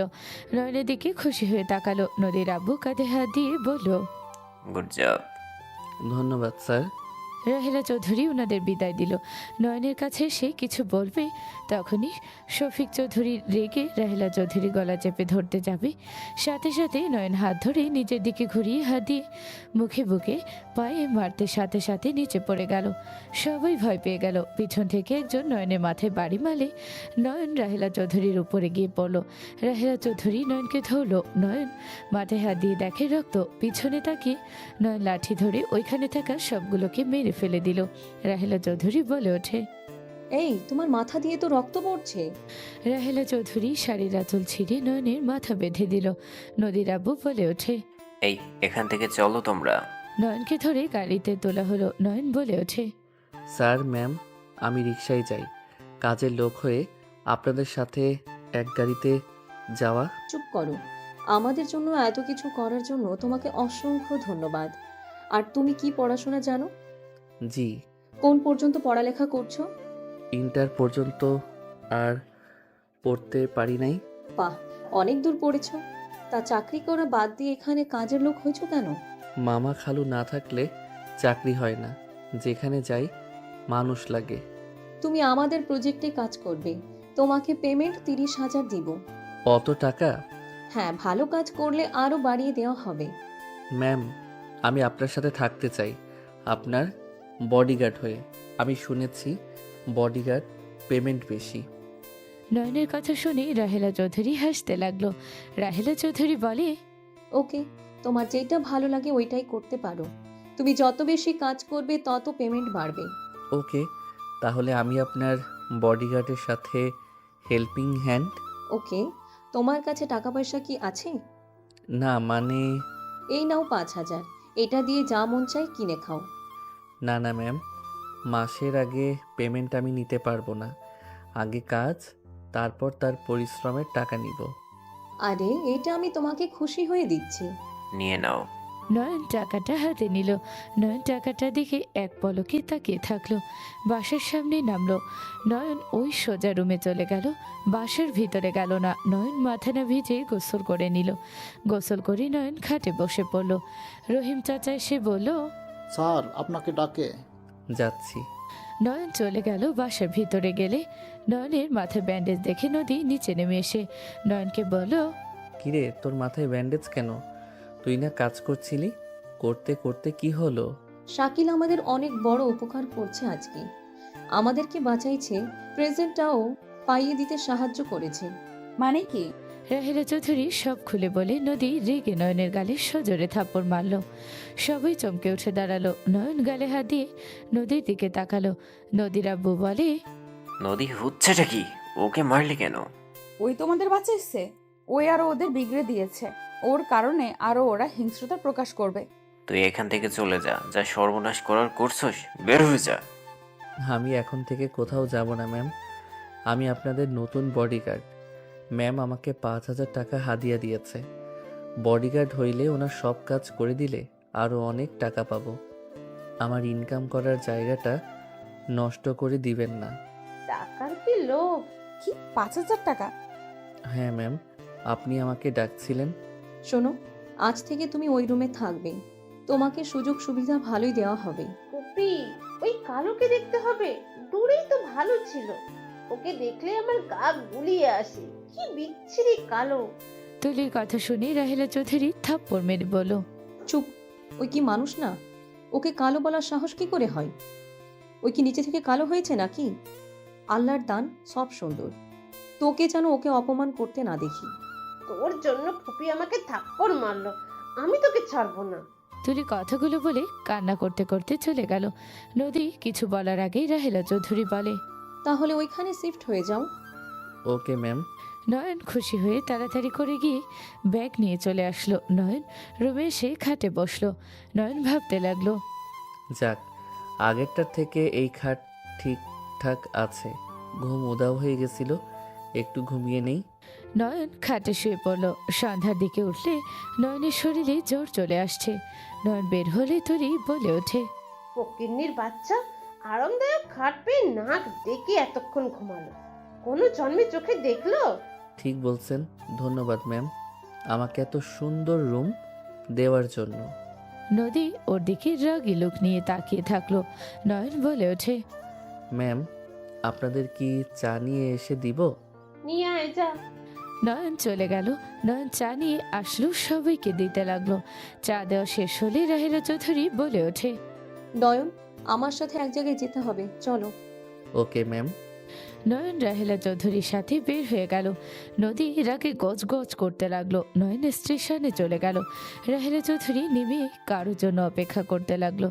নয়নের দিকে খুশি হয়ে তাকালো। নদীর আব্বু কাঁধে হাত দিয়ে বলল, গুড জব। ধন্যবাদ স্যার। রাহেলা চৌধুরী ওনাদের বিদায় দিল। নয়নের কাছে সে কিছু বলবে, তখনই শফিক চৌধুরী রেগে রাহেলা চৌধুরী গলা চেপে ধরতে যাবে। সাথে সাথে নয়ন হাত ধরে নিজের দিকে ঘুরিয়ে হাত দিয়ে মুখে বুকে পায়ে মারতে সাথে সাথে নিচে পড়ে গেল। সবাই ভয় পেয়ে গেল। পিছন থেকে একজন নয়নের মাথায় বাড়ি মারলে নয়ন রাহেলা চৌধুরীর উপরে গিয়ে পড়ল। রাহেলা চৌধুরী নয়নকে ধরল। নয়ন মাথায় হাত দিয়ে দেখে রক্ত। পিছনে তাকিয়ে নয়ন লাঠি ধরে ওইখানে থাকা সবগুলোকে মেরে ফেলে দিল। রাহেলা চৌধুরী বলে ওঠে, এই, তোমার মাথা দিয়ে তো রক্ত পড়ছে। রাহেলা চৌধুরী শাড়ির আঁচল ছিঁড়ে নয়নের মাথা বেঁধে দিল। নদীর আব্বু বলে ওঠে, এই, এখান থেকে চলো তোমরা। নয়নকে ধরে গাড়িতে তোলা হলো। নয়ন বলে ওঠে, স্যার, ম্যাম, আমি রিকশায় যাই। কাজের লোক হয়ে আপনাদের সাথে এক গাড়িতে যাওয়া। চুপ করো। আমাদের জন্য এত কিছু করার জন্য তোমাকে অসংখ্য ধন্যবাদ। আর তুমি কি পড়াশোনা জানো? জি, কোন পর্যন্ত পড়ালেখা করছো? ইন্টার পর্যন্ত। আর পড়তে পারি নাই। বাহ, অনেক দূর পড়েছো। তা চাকরি করা বাদ দিয়ে এখানে কাজের লোক হয়েছো কেন? মামা খালু না থাকলে চাকরি হয় না। যেখানে যাই মানুষ লাগে। তুমি আমাদের প্রজেক্টে কাজ করবে। তোমাকে পেমেন্ট 30,000 দিব। অত টাকা? হ্যাঁ, ভালো কাজ করলে আরো বাড়িয়ে দেওয়া হবে। ম্যাম, আমি আপনার সাথে থাকতে চাই, আপনার বডিগার্ড হয়ে। আমি শুনেছি বডিগার্ড পেমেন্ট বেশি। নয়নের কথা শুনে রাহেলা চৌধুরী হাসতে লাগলো। রাহেলা চৌধুরী বলে, ওকে, তোমার যেটা ভালো লাগে ওইটাই করতে পারো। তুমি যত বেশি কাজ করবে তত পেমেন্ট বাড়বে। ওকে, তাহলে আমি আপনার বডিগার্ডের সাথে হেল্পিং হ্যান্ড। ওকে, তোমার কাছে টাকা পয়সা কি আছে? না মানে, এই নাও 5,000। এটা দিয়ে যা মন চাই কিনে খাও। না না ম্যাম, মাসের আগে পেমেন্ট আমি নিতে পারবো না। আগে কাজ, তারপর তার পরিশ্রমের টাকা নিব। আরে, এটা আমি তোমাকে খুশি হয়ে দিচ্ছি। নিয়ে নাও। নয়ন টাকাটা হাতে নিল। নয়ন টাকাটা দেখে এক পলকে তাকিয়ে থাকলো। বাসার সামনে নামলো। নয়ন ওই সোজা রুমে চলে গেল। বাসার ভিতরে গেল না। নয়ন মাথা না ভিজে গোসল করে নিল। গোসল করে নয়ন খাটে বসে পড়ল। রহিম চাচা এসে বলল, স্যার আপনাকে ডাকে। যাচ্ছি। নয়ন চলে গেল। বাসার ভিতরে গেলে নয়নের মাথায় ব্যান্ডেজ দেখে নদী নিচে নেমে এসে নয়নকে বলল, কিরে, তোর মাথায় ব্যান্ডেজ কেন? তুই না কাজ করছিলি? করতে করতে কি হলো? শাকিল আমাদের অনেক বড় উপকার করছে আজকে। আমাদেরকে বাঁচাইছে, প্রেজেন্টটাও পাইয়ে দিতে সাহায্য করেছে। মানে কি? রাহেলা চৌধুরী সব খুলে বলে নদী রেগে নয়নের গালে সজোরে থাপ্পড় মারল। সবাই চমকে উঠে দাঁড়ালো। নয়ন গালে হাত দিয়ে নদীর দিকে তাকালো। নদীর আব্বু বলে, নদী হচ্ছেটা কি? ওকে মারলি কেন? ওই তোমাদের বাঁচাইছে। ওই আরো ওদের বিগড়ে দিয়েছে। ওর কারণে আরো ওরা হিংস্রতা প্রকাশ করবে। তুই এখান থেকে চলে যা, যা সর্বনাশ করার করছস, বের হয়ে যা। আমি এখন থেকে কোথাও যাব না ম্যাম। আমি আপনাদের নতুন বডিগার্ড। ম্যাম আমাকে 5,000 টাকা হাদিয়া দিয়েছে। বডিগার্ড হইলে ওনার সব কাজ করে দিলে আরও অনেক টাকা পাবো। আমার ইনকাম করার জায়গাটা নষ্ট করে দিবেন না। টাকার কি লোভ! কি 5,000 টাকা? হ্যাঁ ম্যাম, আপনি আমাকে ডাকছিলেন। শোনো, আজ থেকে তুমি ওই রুমে থাকবে। তোমাকে সুযোগ সুবিধা ভালোই দেওয়া হবে। কপি, ওই কালোকে দেখতে হবে? দূরেই তো ভালো ছিল, ওকে দেখলে আমার গা গুলিয়ে আসে। কি বিচ্ছিরি কালো! তুলির কথা শুনে রাহেলা চৌধুরী থাপ্পড় মেরে বলল, চুপ! ওই কি মানুষ না? ওকে কালো বলার সাহস কি করে হয়? ওই কি নিচে থেকে কালো হয়েছে নাকি? আল্লাহর দান, সব সুন্দর। তোকে যেন ওকে অপমান করতে না দেখি। তোর জন্য ফুপি আমাকে থাপ্পড় মারলো, আমি তোকে ছাড়বো না। তুলি কথাগুলো বলে কান্না করতে করতে চলে গেল। নদী কিছু বলার আগেই রাহেলা চৌধুরী বলে, তাহলে ওইখানে শিফট হয়ে যাও। Okay ma'am. নয়ন খুশি হয়ে তাড়াতাড়ি করে গিয়ে ব্যাগ নিয়ে চলে আসলো। নয়ন রুমে এসে খাটে বসলো। নয়ন ভাবতে লাগলো, যাক, আগেরটার থেকে এই খাট ঠিকঠাক আছে। ঘুম উধাও হয়ে গেছিল, একটু ঘুমিয়ে নেই। নয়ন খাটে শুয়ে পড়ল। সন্ধ্যার দিকে উঠলে নয়নের শরীরে জ্বর চলে আসছে। নয়ন বের হলে তুলি বলে ওঠে, ফকিন্নির বাচ্চা আরামদায়ক খাট পেয়ে নাক ডেকে এতক্ষণ ঘুমালো, কোনো জন্মে চোখে দেখলো? ঠিক বলছেন, ধন্যবাদ ম্যাম আমাকে এত সুন্দর রুম দেওয়ার জন্য। নদী ওর দিকে রাগী লোক নিয়ে তাকিয়ে থাকলো। নয়ন বলে ওঠে, ম্যাম আপনাদের কি চা নিয়ে এসে দিব? নিয়ে আয় যা। নয়ন চলে গেল। নয়ন চা নিয়ে আসলো, সবাইকে দিতে লাগলো। চা দেওয়া শেষ হলে রাহেলা চৌধুরী বলে ওঠে, নয়ন, আমার সাথে এক জায়গায় যেতে হবে, চলো। Okay ma'am. নয়ন রাহেলা চৌধুরীর সাথে বের হয়ে গেল। নদী রাগে গজ গজ করতে লাগলো। নয়ন স্টেশনে চলে গেল। রাহেলা চৌধুরী নেমে কারোর জন্য অপেক্ষা করতে লাগলো।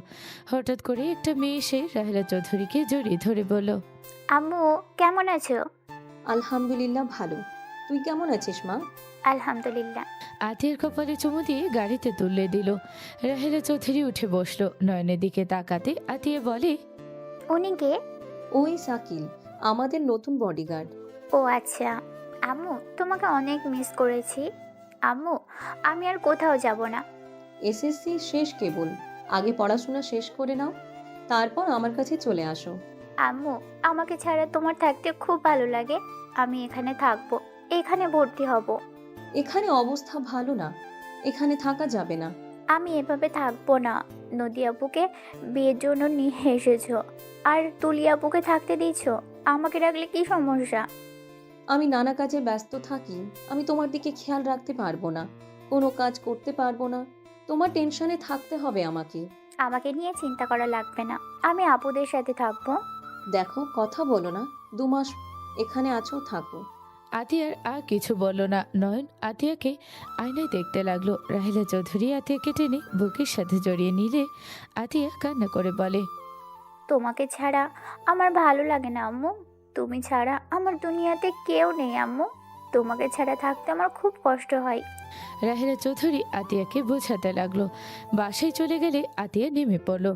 হঠাৎ করে একটা মেয়ে এসে রাহেলা চৌধুরীকে জড়িয়ে ধরে বলল, আম্মু কেমন আছো? আলহামদুলিল্লাহ ভালো। তুই কেমন আছিস মা? আলহামদুলিল্লাহ। আতিয়ার কপালে চুমু দিয়ে গাড়িতে তুলে দিল। রাহেলা চৌধুরী উঠে বসলো। নয়নের দিকে তাকাতে আতিয়া বলে, উনি কে? ওই সাকিল, আমাদের নতুন বডিগার্ড। ও আচ্ছা। আম্মু তোমাকে অনেক মিস করেছি। আম্মু আমি আর কোথাও যাব না। এসএসসি শেষ কেবল, আগে পড়াশোনা শেষ করে নাও, তারপর আমার কাছে চলে আসো। আম্মু আমাকে ছাড়া তোমার থাকতে খুব ভালো লাগে। আমি এখানে থাকবো, এখানে ভর্তি হব। এখানে অবস্থা ভালো না, এখানে থাকা যাবে না। আমি এভাবে থাকবো না। নদী আপুকে বিয়ের জন্য নিয়ে এসেছো, আর তুলি আপুকে থাকতে দিছো। আমাকে রাখলে কি সমস্যা? আমি নানা কাজে ব্যস্ত থাকি, আমি তোমার দিকে খেয়াল রাখতে পারবো না, কোনো কাজ করতে পারবো না। তোমার টেনশনে থাকতে হবে আমাকে। আমাকে নিয়ে চিন্তা করা লাগবে না, আমি আপুদের সাথে থাকবো। দেখো, কথা বলো না, 2 মাস এখানে আছো, থাকো। আতিয়ার আর কিছু বলল না। নয়ন আতিয়াকে আয়নায় দেখতে লাগলো। রাহেলা চৌধুরী আতিয়াকে টেনে বুকের সাথে জড়িয়ে নিলে আতিয়া কান্না করে বলে, তোমাকে ছাড়া আমার ভালো লাগে না আম্মু। তুমি ছাড়া আমার দুনিয়াতে কেউ নেই আম্মু। তোমাকে ছাড়া থাকতে আমার খুব কষ্ট হয়। রাহেলা চৌধুরী আতিয়াকে বোঝাতে লাগলো। বাসায় চলে গেলে আতিয়া নেমে পড়ল।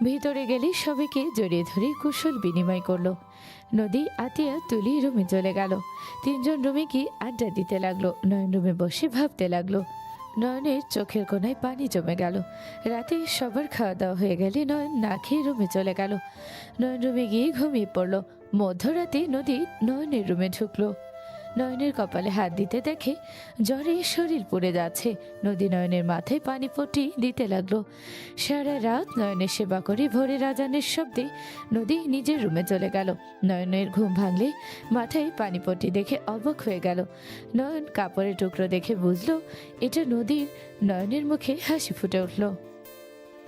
ভিতরে গেলে সবাইকে জড়িয়ে ধরে কুশল বিনিময় করলো। নদী, আতিয়া, তুলি রুমে চলে গেল। 3 জন রুমে গিয়ে আড্ডা দিতে লাগলো। নয়ন রুমে বসে ভাবতে লাগলো। নয়নের চোখের কোনায় পানি জমে গেল। রাতে সবার খাওয়া দাওয়া হয়ে গেলে নয়ন না খেয়ে রুমে চলে গেল। নয়ন রুমে গিয়ে ঘুমিয়ে পড়ল। মধ্যরাতে নদী নয়নের রুমে ঢুকলো। নয়নের কপালে হাত দিতে দেখে জ্বরে শরীর পুড়ে যাচ্ছে। নদী নয়নের মাথায় পানি পট্টি দিতে লাগলো। সারা রাত নয়নের সেবা করে ভোরের আজানের শব্দে নদী নিজের রুমে চলে গেল। নয়নের ঘুম ভাঙলে মাথায় পানি পট্টি দেখে অবাক হয়ে গেল। নয়ন কাপড়ের টুকরো দেখে বুঝলো এটা নদীর। নয়নের মুখে হাসি ফুটে উঠল।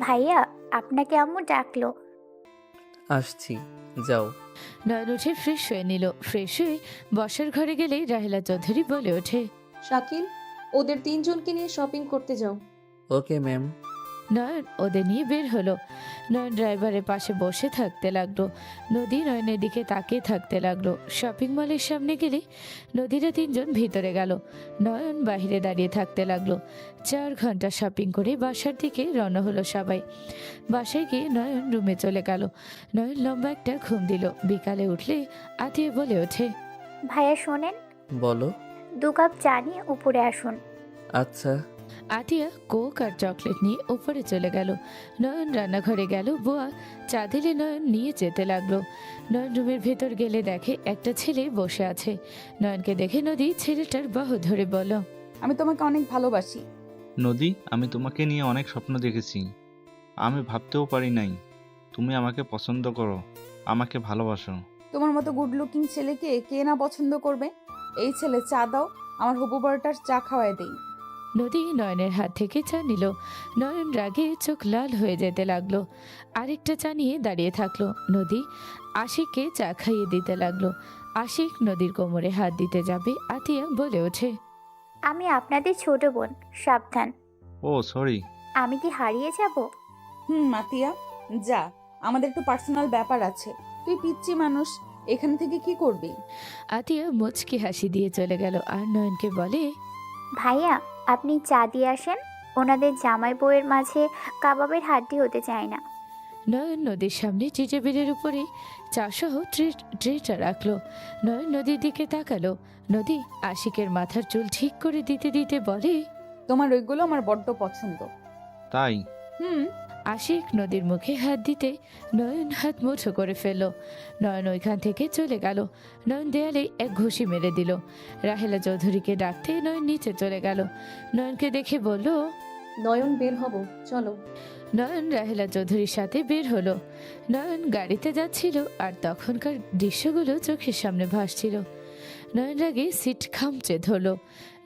ভাইয়া আপনাকে আম্মু ডাকলো। আসছি, যাও। নয়ন উঠে ফ্রেশ হয়ে নিল। ফ্রেশ হয়ে বসার ঘরে গেলে রাহেলা চৌধুরী বলে ওঠে, শাকিল, ওদের 3 জনকে নিয়ে শপিং করতে যাও। Okay ma'am. নয়ন ওদের নিয়ে বের হলো। নয়ন ড্রাইভারের পাশে বসে থাকতে লাগলো। নদী নয়নের দিকে তাকিয়ে থাকতে লাগলো। শপিং মলের সামনে গেলে নদীরা তিনজন ভিতরে গেল। নয়ন বাইরে দাঁড়িয়ে থাকতে লাগলো। 4 ঘন্টা শপিং করে বাসার দিকে রওনা হলো সবাই। বাসায় গিয়ে নয়ন রুমে চলে গেল। নয়ন লম্বা একটা ঘুম দিল। বিকালে উঠলে আতিয়া বলে ওঠে, ভাইয়া শোনেন, বলো। 2 কাপ চা নিয়ে উপরে আসুন। আচ্ছা। আতিয়া কোক আর চকলেট নিয়ে উপরে চলে গেল। নয়ন রান্নাঘরে গেল। বুয়া চা দিলে নয়ন নিয়ে যেতে লাগলো। নয়ন রুমের ভেতর গেলে দেখে একটা ছেলে বসে আছে। নয়নকে দেখে নদী ছেলেটার বাহু ধরে বলল, আমি তোমাকে অনেক ভালোবাসি। নদী, আমি তোমাকে নিয়ে অনেক স্বপ্ন দেখেছি। আমি ভাবতেও পারি নাই তুমি আমাকে পছন্দ করো, আমাকে ভালোবাসো। তোমার মতো গুড লুকিং ছেলেকে কে না পছন্দ করবে? এই ছেলে, চা দাও, আমার হবু বরটার চা খাওয়ায় দেই। নদী নয়নের হাত থেকে চা নিল। নয়ন রাগে চোখ লাল হয়ে যেতে লাগলো। আরেকটা চা নিয়ে দাঁড়িয়ে থাকলো। নদী আশিককে চা খাইয়ে দিতে লাগলো। আশিক নদীর কোমরে হাত দিতে যাবে, আতিয়া বলে ওঠে, আমি আপনাদের ছোট বোন, সাবধান। ও সরি। আমি কি হারিয়ে যাব? মাতিয়া, যা, আমাদের একটু পার্সোনাল ব্যাপার আছে। তুই পিচ্চি মানুষ, এখান থেকে কি করবি? আতিয়া মুচকি হাসি দিয়ে চলে গেল আর নয়নকে বলে, ভাইয়া, আপনি চা দিয়ে আসেন। ওনাদের জামাই বউয়ের মাঝে কাবাবের হাড্ডি হতে চায় না। নয়ন নদীর সামনে টি টেবিলের উপরে চা সহ ট্রেটা রাখলো। নয়ন নদীর দিকে তাকালো। নদী আশিকের মাথার চুল ঠিক করে দিতে দিতে বলে, তোমার ওইগুলো আমার বড্ড পছন্দ। তাই? আশিক নদীর মুখে হাত দিতে নয়ন হাত মুঠো করে ফেলল। নয়ন ওইখান থেকে চলে গেল। নয়ন দেয়ালে এক ঘুষি মেরে দিল। রাহেলা চৌধুরীকে ডাকতে নয়ন নিচে চলে গেল। নয়নকে দেখে বলল, নয়ন, বের হব, চলো। নয়ন রাহেলা চৌধুরীর সাথে বের হলো। নয়ন গাড়িতে যাচ্ছিল আর তখনকার দৃশ্যগুলো চোখের সামনে ভাসছিল। নয়ন রাগে সিট খামচে ধরলো।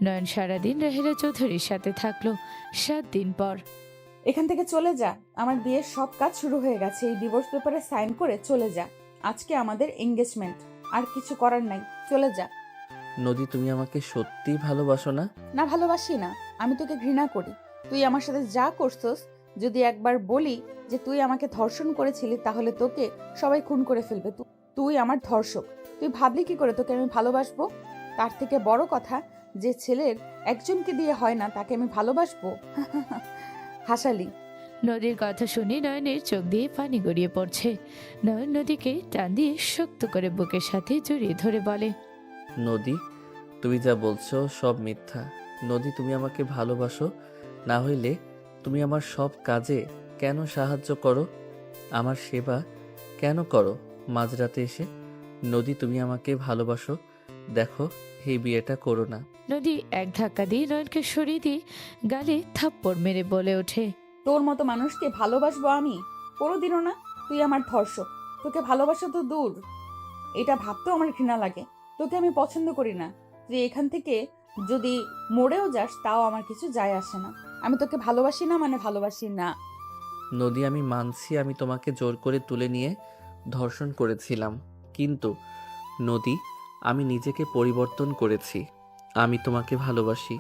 নয়ন সারাদিন রাহেলা চৌধুরীর সাথে থাকলো। 7 দিন পর এখান থেকে চলে যা, আমার বিয়ের সব কাজ শুরু হয়ে গেছে। এই ডিভোর্স পেপারে সাইন করে চলে যা। আজকে আমাদের এঙ্গেজমেন্ট, আর কিছু করার নাই, চলে যা। নদী, তুমি আমাকে সত্যিই ভালোবাসো না? না, ভালোবাসি না, আমি তোকে ঘৃণা করি। তুই আমার সাথে যা করছস, যদি একবার বলি যে তুই আমাকে ধর্ষণ করেছিলি, তাহলে তোকে সবাই খুন করে ফেলবে। তুই আমার ধর্ষক। তুই ভাবলি কি করে তোকে আমি ভালোবাসবো? তার থেকে বড় কথা, যে ছেলের একজনকে দিয়ে হয় না, তাকে আমি ভালোবাসবো? হাসালি। নদীর কথা শুনে নয়নের চোখ দিয়ে পানি গড়িয়ে পড়ছে। নয়ন নদীকে টান দিয়ে শক্ত করে বুকের সাথে জড়িয়ে ধরে বলে, নদী, তুমি যা বলছো সব মিথ্যা। নদী, তুমি আমাকে ভালোবাসো, না হইলে তুমি আমার সব কাজে কেন সাহায্য করো? আমার সেবা কেন করো মাঝরাতে এসে? নদী, তুমি আমাকে ভালোবাসো, দেখো এই বিয়েটা করো না। নদী এক ধাক্কা দিয়ে নয়নকে সরিয়ে দিয়ে গালে থাপ্পড় মেরে বলে ওঠে, তোর মতো মানুষকে ভালোবাসবো আমি? কোনোদিনও না। তুই আমার ধর্ষক। তোকে ভালোবাসা তো দূর, এটা ভাবতেও আমার ঘৃণা লাগে। তোকে আমি পছন্দ করি না। তুই এখান থেকে যদি মরেও যাস, তাও আমার কিছু যায় আসে না। আমি তোকে ভালোবাসি না, মানে ভালোবাসি না। নদী, আমি মানছি আমি তোমাকে জোর করে তুলে নিয়ে ধর্ষণ করেছিলাম, কিন্তু নদী, আমি নিজেকে পরিবর্তন করেছি। আমি তোমাকে ভালোবাসি।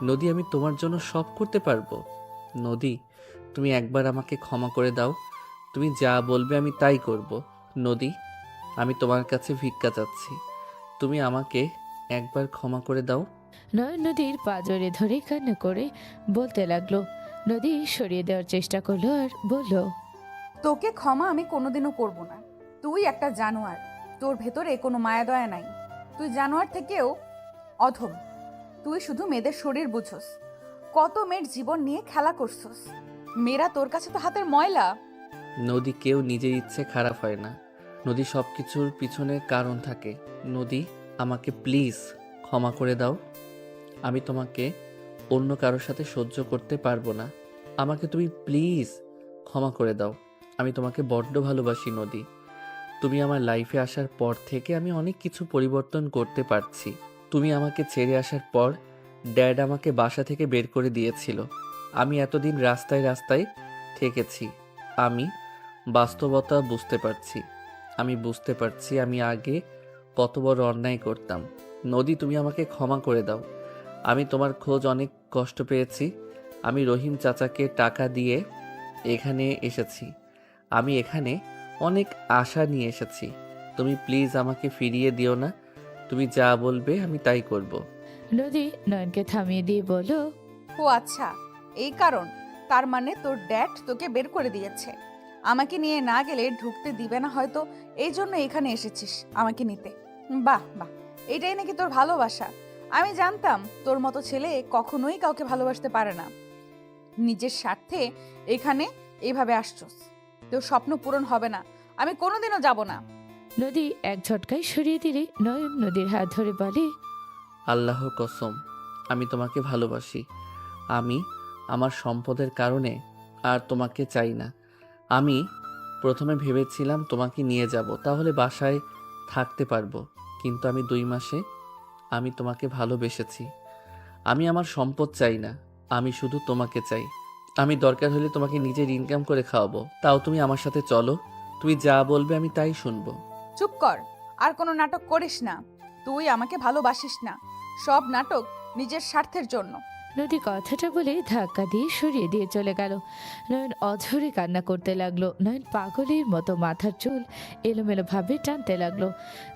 নদী, আমি তোমার জন্য সব করতে পারবো। নদী, তুমি একবার আমাকে ক্ষমা করে দাও। তুমি যা বলবে আমি তাই করব। নদী, আমি তোমার কাছে ভিক্ষা চাচ্ছি, তুমি আমাকে একবার ক্ষমা করে দাও। নয়ন নদীর পা জড়িয়ে ধরে কান্না করে বলতে লাগলো। নদী সরিয়ে দেওয়ার চেষ্টা করলো আর বলল, তোকে ক্ষমা আমি কোনোদিনও করব না। তুই একটা জানোয়ার, তোর ভেতরে কোনো মায়া দয়া নাই। তুই জানোয়ার থেকেও অধম। তুই শুধু মেয়েদের শরীর বুঝোস, কত মেয়ের জীবন নিয়ে খেলা করছস। মেয়েরা তোর কাছে তো হাতের ময়লা। নদী, কেউ নিজের ইচ্ছে খারাপ হয় না। নদী, সব কিছুর পিছনে কারণ থাকে। নদী, আমাকে প্লিজ ক্ষমা করে দাও। আমি তোমাকে অন্য কারোর সাথে সহ্য করতে পারবো না। আমাকে তুমি প্লিজ ক্ষমা করে দাও। আমি তোমাকে বড্ড ভালোবাসি নদী। তুমি আমার লাইফে আসার পর থেকে আমি অনেক কিছু পরিবর্তন করতে পারছি। তুমি আমাকে ছেড়ে আসার পর ড্যাড আমাকে বাসা থেকে বের করে দিয়েছিল। আমি এতদিন রাস্তায় রাস্তায় থেকেছি। আমি বাস্তবতা বুঝতে পারছি। আমি বুঝতে পারছি আমি আগে কত বড় অন্যায় করতাম। নদী, তুমি আমাকে ক্ষমা করে দাও। আমি তোমার খোঁজ অনেক কষ্ট পেয়েছি। আমি রহিম চাচাকে টাকা দিয়ে এখানে এসেছি। আমি এখানে অনেক আশা নিয়ে এসেছি। তুমি প্লিজ আমাকে ফিরিয়ে দিও না। তুমি যা বলবে আমি তাই করব। নদী নয়নকে থামিয়ে দিয়ে বলল, ও আচ্ছা, এই কারণ। তার মানে তোর ড্যাড তোকে বের করে দিয়েছে। আমাকে নিয়ে না গেলে ঢুকতে দিবে না হয়তো, এই জন্য এখানে এসেছিস আমাকে নিতে। বাহ বাহ, এটাই নাকি তোর ভালোবাসা। আমি জানতাম তোর মতো ছেলে কখনোই কাউকে ভালোবাসতে পারে না। নিজের স্বার্থে এখানে এইভাবে আসছস। তোর স্বপ্ন পূরণ হবে না, আমি কোনোদিনও যাব না। নদী এক ঝটকায় সরিয়ে দিলে নয়ন নদীর হাত ধরে বলে, আল্লাহর কসম, আমি তোমাকে ভালোবাসি। আমি আমার সম্পদের কারণে আর তোমাকে চাই না। আমি প্রথমে ভেবেছিলাম তোমাকে নিয়ে যাব, তাহলে বাসায় থাকতে পারবো। কিন্তু আমি 2 মাসে আমি তোমাকে ভালোবেসেছি। আমি আমার সম্পদ চাই না, আমি শুধু তোমাকে চাই। আমি দরকার হলে তোমাকে নিজের ইনকাম করে খাওয়াবো, তাও তুমি আমার সাথে চলো। তুমি যা বলবে আমি তাই শুনবো। চুপ কর, আর কোনো নাটক করিস না। তুই আমাকে ভালোবাসিস না, সব নাটক নিজের স্বার্থের জন্য। নদী কথাটা বলে ধাক্কা দিয়ে সরিয়ে দিয়ে চলে গেল। নয়ন অঝরে কান্না করতে লাগলো। নয়ন পাগলের মতো মাথার চুল এলোমেলো ভাবে টানতে লাগলো।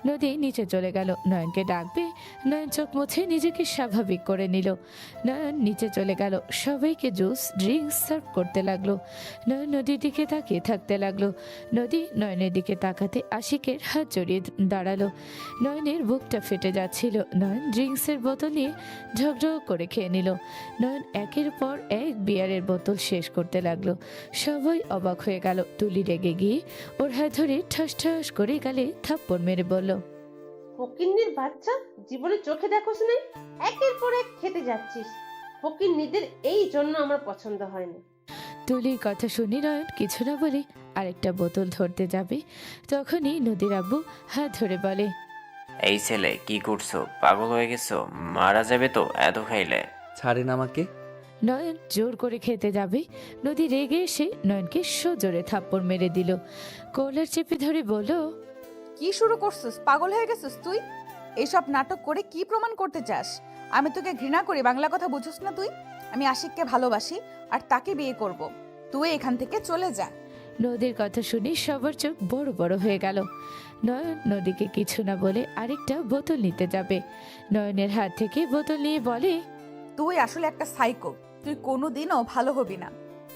নদী নিচে চলে গেল। নয়নকে ডাকবে, নয়ন চোখ মুছে নিজেকে স্বাভাবিক করে নিল। নয়ন নিচে চলে গেল, সবাইকে জুস ড্রিঙ্কস সার্ভ করতে লাগলো। নয়ন নদীর দিকে তাকিয়ে থাকতে লাগলো। নদী নয়নের দিকে তাকাতে আশিকের হাত জড়িয়ে দাঁড়ালো। নয়নের বুকটা ফেটে যাচ্ছিল। নয়ন ড্রিঙ্কসের বোতল নিয়ে ঝগড় করে খেয়ে নিল। নয়ন একের পর এক বিয়ারের বোতল শেষ করতে লাগলো। সবাই অবাক হয়ে গেল। তুলি রেগে গিয়ে ওর হাত ধরে ঠাস ঠাস করে গালে থাপ্পড় মেরে বলল, ফকিন্নির বাচ্চা, জীবনে চোখে দেখোস নাই, একের পর এক খেতে যাচ্ছিস। ফকিন্নিদের এই জন্য আমার পছন্দ হয় না। তুলির কথা শুনি নয়ন কিছু না বলে আরেকটা বোতল ধরতে যাবে, তখনই নদীর আব্বু হাত ধরে বলে, এই ছেলে কি করছো? পাগল হয়ে গেছো? মারা যাবে তো এত খাইলে। ছাড়েন আমাকে। নয়ন জোর করে খেতে যাবে, নদী রেগে এসে নয়নকে সজোরে থাপ্পড় মেরে দিল। কলার চেপে ধরে বলল, কি শুরু করছিস? পাগল হয়ে গেছিস তুই? এইসব নাটক করে কি প্রমাণ করতে চাস? আমি তোকে ঘৃণা করি, বাংলা কথা বুঝছিস না তুই? আমি আশিককে ভালোবাসি আর তাকে বিয়ে করব। তুই এখান থেকে চলে যা। নদীর কথা শুনে সবার চোখ বড় বড় হয়ে গেল। নয়ন নদীকে কিছু না বলে আরেকটা বোতল নিতে যাবে। নয়নের হাত থেকে বোতল নিয়ে বলে, তুই আসলে একটা সাইকো। তুই কোনোদিনও ভালো হবি না।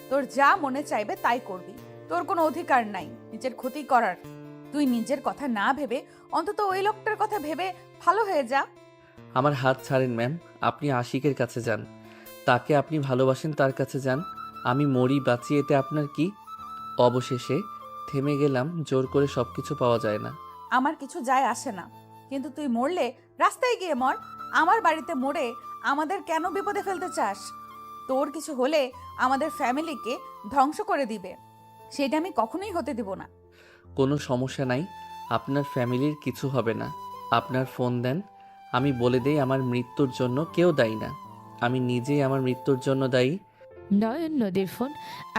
তোর যা মনে চাইবে তাই করবি। তোর কোনো অধিকার নাই নিজের ক্ষতি করার। তুই নিজের কথা না ভেবে অন্তত ওই লোকটার কথা ভেবে ভালো হয়ে যা। আমার হাত ছাড়েন ম্যাম। আপনি আশিকের কাছে যান, তাকে আপনি ভালোবাসেন তার কাছে যান। আমি মরি বাঁচি এতে আপনার কি? অবশেষে থেমে গেলাম। জোর করে সবকিছু পাওয়া যায় না। আমার কিছু যায় আসে না, কিন্তু তুই মরলে রাস্তায় গিয়ে মর। আমার বাড়িতে মরে আমাদের কেন বিপদে ফেলতে চাস? তোর কিছু হলে আমাদের ফ্যামিলিকে ধ্বংস করে দিবে, সেটা আমি কখনোই হতে দিব না। কোনো সমস্যা নাই, আপনার ফ্যামিলির কিছু হবে না। আপনার ফোন দেন, আমি বলে দেই আমার মৃত্যুর জন্য কেউ দায়ী না, আমি নিজেই আমার মৃত্যুর জন্য দায়ী। নয়ন নদীর ফোন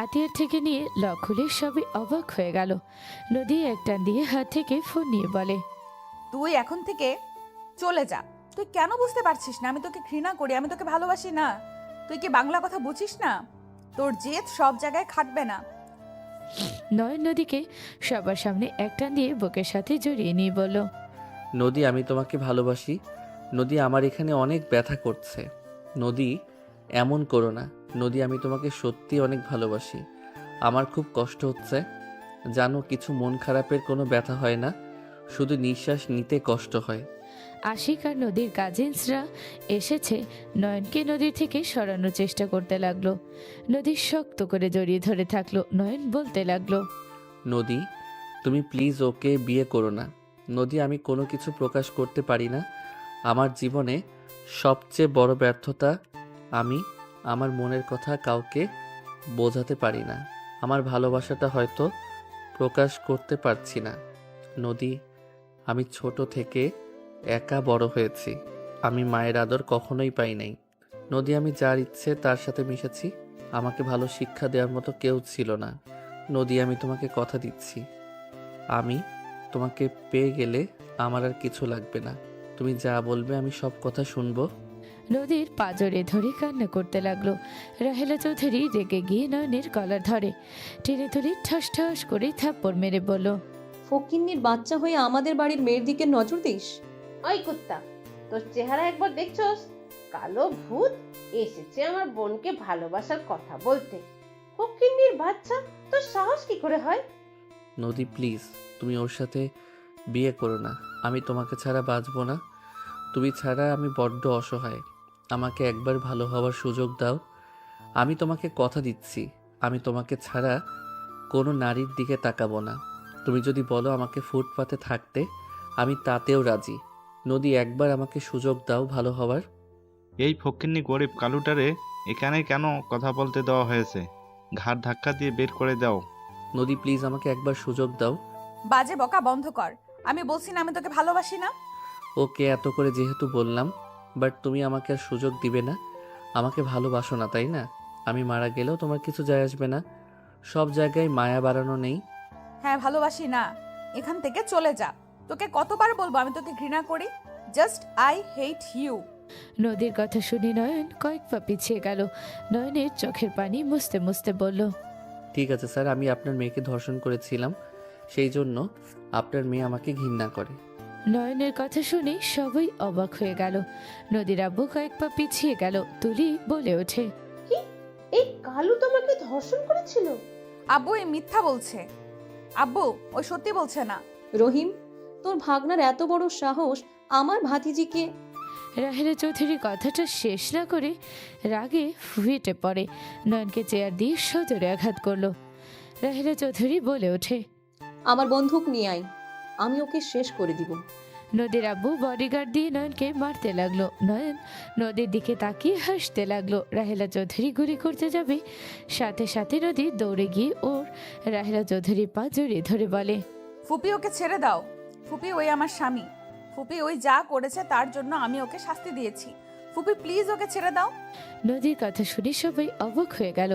আতিয়ার থেকে নিয়ে লক খুলে সবাই অবাক হয়ে গেল। নদী এক টান দিয়ে হাত থেকে ফোন নিয়ে বলে, তুই এখন থেকে চলে যা। তুই কেন বুঝতে পারছিস না আমি তোকে ঘৃণা করি, আমি তোকে ভালোবাসি না? তুই কি বাংলা কথা বুঝিস না? তোর জেদ সব জায়গায় খাটবে না। নয়ন নদীকে সবার সামনে এক টান দিয়ে বুকের সাথে জড়িয়ে নিয়ে বলল, নদী, আমি তোমাকে ভালোবাসি। নদী, আমার এখানে অনেক ব্যথা করছে। নদী, এমন করো না। নদী, আমি তোমাকে সত্যি অনেক ভালোবাসি। আমার খুব কষ্ট হচ্ছে জানো, কিছু মন খারাপের কোনো ব্যথা হয় না, শুধু নিঃশ্বাস নিতে কষ্ট হয়। আশিক আর নদীর কাজিনসরা এসেছে নয়নকে নদীর থেকে সরানোর চেষ্টা করতে লাগলো। নদী শক্ত করে জড়িয়ে ধরে থাকলো। নয়ন বলতে লাগলো, নদী, তুমি প্লিজ ওকে বিয়ে করো না। নদী, আমি কোনো কিছু প্রকাশ করতে পারি না। আমার জীবনে সবচেয়ে বড় ব্যর্থতা আমি আমার মনের কথা কাউকে বোঝাতে পারি না। আমার ভালোবাসাটা হয়তো প্রকাশ করতে পারছি না। নদী, আমি ছোট থেকে একা বড় হয়েছি। আমি মায়ের আদর কখনোই পাই নাই। নদী, আমি যার ইচ্ছে তার সাথে মিশেছি। আমাকে ভালো শিক্ষা দেওয়ার মতো কেউ ছিল না। নদী, আমি তোমাকে কথা দিচ্ছি, আমি তোমাকে পেয়ে গেলে আমার আর কিছু লাগবে না। তুমি যা বলবে আমি সব কথা শুনবো। নদীর পাঁজরে ধরে কান্না করতে লাগলো। রাহেলা চৌধুরী রেগে গিয়ে নয়নের কলার ধরে টেনে তুলে ঠাস ঠাস করে থাপ্পড় মেরে বলল, ফকিন্নির বাচ্চা হয়ে আমাদের বাড়ির মেয়ের দিকে নজর দিস? ওই কুত্তা, তোর চেহারা একবার দেখছস? কালো ভূত এসেছে আমার বোনকে ভালোবাসার কথা বলতে। ফকিন্নির বাচ্চা, তোর সাহস কি করে হয়? নদী প্লিজ, তুমি ওর সাথে বিয়ে করো না। আমি তোমাকে ছাড়া বাঁচবো না। তুমি ছাড়া আমি বড্ড অসহায়। আমাকে একবার ভালো হওয়ার সুযোগ দাও। আমি তোমাকে কথা দিচ্ছি, আমি তোমাকে ছাড়া কোনো নারীর দিকে তাকাবো না। তুমি যদি বলো আমাকে ফুটপাতে থাকতে, আমি তাতেও রাজি। নদী, একবার আমাকে সুযোগ দাও ভালো হওয়ার। এই ফকিন্নি গরিব কালুটারে এখানে কেন কথা বলতে দেওয়া হয়েছে? ঘাড় ধাক্কা দিয়ে বের করে দাও। নদী প্লিজ, আমাকে একবার সুযোগ দাও। বাজে বকা বন্ধ কর। আমি বলছি না আমি তোকে ভালোবাসি না। ওকে, এত করে যেহেতু বললাম, বাট তুমি আমাকে আর সুযোগ দিবে না। আমাকে ভালোবাসো না, তাই না? আমি মারা গেলেও তোমার কিছু যায় আসবে না। সব জায়গায় মায়া বাড়ানো নেই। হ্যাঁ, ভালোবাসি না। এখান থেকে চলে যা। তোকে কতবার বলবো আমি তোকে ঘৃণা করি? Just I hate you. নদীর কথা শুনে নয়ন কয়েক পা পিছিয়ে গেল। নয়নের চোখের পানি মুছতে মুছতে বলল, ঠিক আছে স্যার, আমি আপনার মেয়েকে ধর্ষণ করেছিলাম, সেই জন্য আপনার মেয়ে আমাকে ঘৃণা করে। নয়নের কথা শুনে সবাই অবাক হয়ে গেল। নদীর আব্বু কয়েক পা পিছিয়ে গেল। তুলি বলে ওঠে, কি, এই কালু তোমাকে ধর্ষণ করেছিল? আব্বু এই মিথ্যা বলছে। আব্বু ওই সত্যি বলছে না। রহিম, তোর ভাগনার এত বড় সাহস আমার ভাতিজিকে। রাহেলা চৌধুরী কথাটা শেষ না করে রাগে ফেটে পড়ে নয়নকে চেয়ার দিয়ে সজোরে আঘাত করলো। রাহেলা চৌধুরী বলে ওঠে, আমার বন্দুক নিয়ে আয়, আমি ওকে শেষ করে দিব। নদীর আব্বু বডিগার্ড দিয়ে নয়নকে মারতে লাগলো। নয়ন নদীর দিকে তাকিয়ে হাসতে লাগলো। রাহেলা চৌধুরী গুলি করতে যাবে, সাথে সাথে নদী দৌড়ে গিয়ে ওর রাহেলা চৌধুরী পা জড়িয়ে ধরে বলে, ফুপি ওকে ছেড়ে দাও। ফুপি ওই আমার স্বামী। ফুপি ওই যা করেছে তার জন্য আমি ওকে শাস্তি দিয়েছি। ফুপি প্লিজ ওকে ছেড়ে দাও। নদীর কথা শুনে সবাই অবাক হয়ে গেল।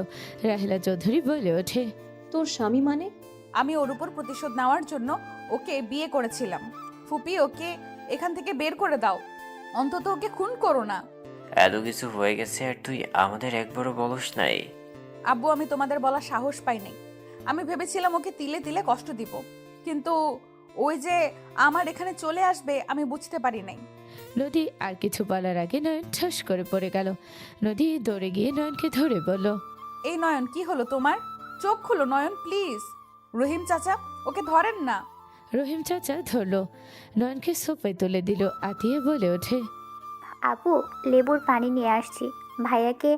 রাহেলা চৌধুরী বলে ওঠে, তোর স্বামী মানে? আমি ওর উপর প্রতিশোধ নেওয়ার জন্য ওকে বিয়ে করেছিলাম। ফুপি ওকে এখান থেকে বের করে দাও, অন্তত ওকে খুন করো না। এত কিছু হয়ে গেছে আর তুই আমাদের একবারও বলস নাই? আব্বু আমি তোমাদের বলা সাহস পাই নাই। আমি ভেবেছিলাম ওকে তিলে তিলে কষ্ট দিব, কিন্তু ওই যে আমার এখানে চলে আসবে আমি বুঝতে পারি নাই। নদী আর কিছু বলার আগে নয়ন ঠাস করে পড়ে গেল। নদী দৌড়ে গিয়ে নয়নকে ধরে বলল, এই নয়ন কি হলো তোমার? চোখ খুলো নয়ন প্লিজ। রহিম চাচা ওকে ধরেন না। রহিম চাচা ধরলো, নয়নকে সোফায় তুলে দিল। আতিয়া বলে ওঠে, আপু লেবুর পানি নিয়ে আসছি, ভাইয়াকে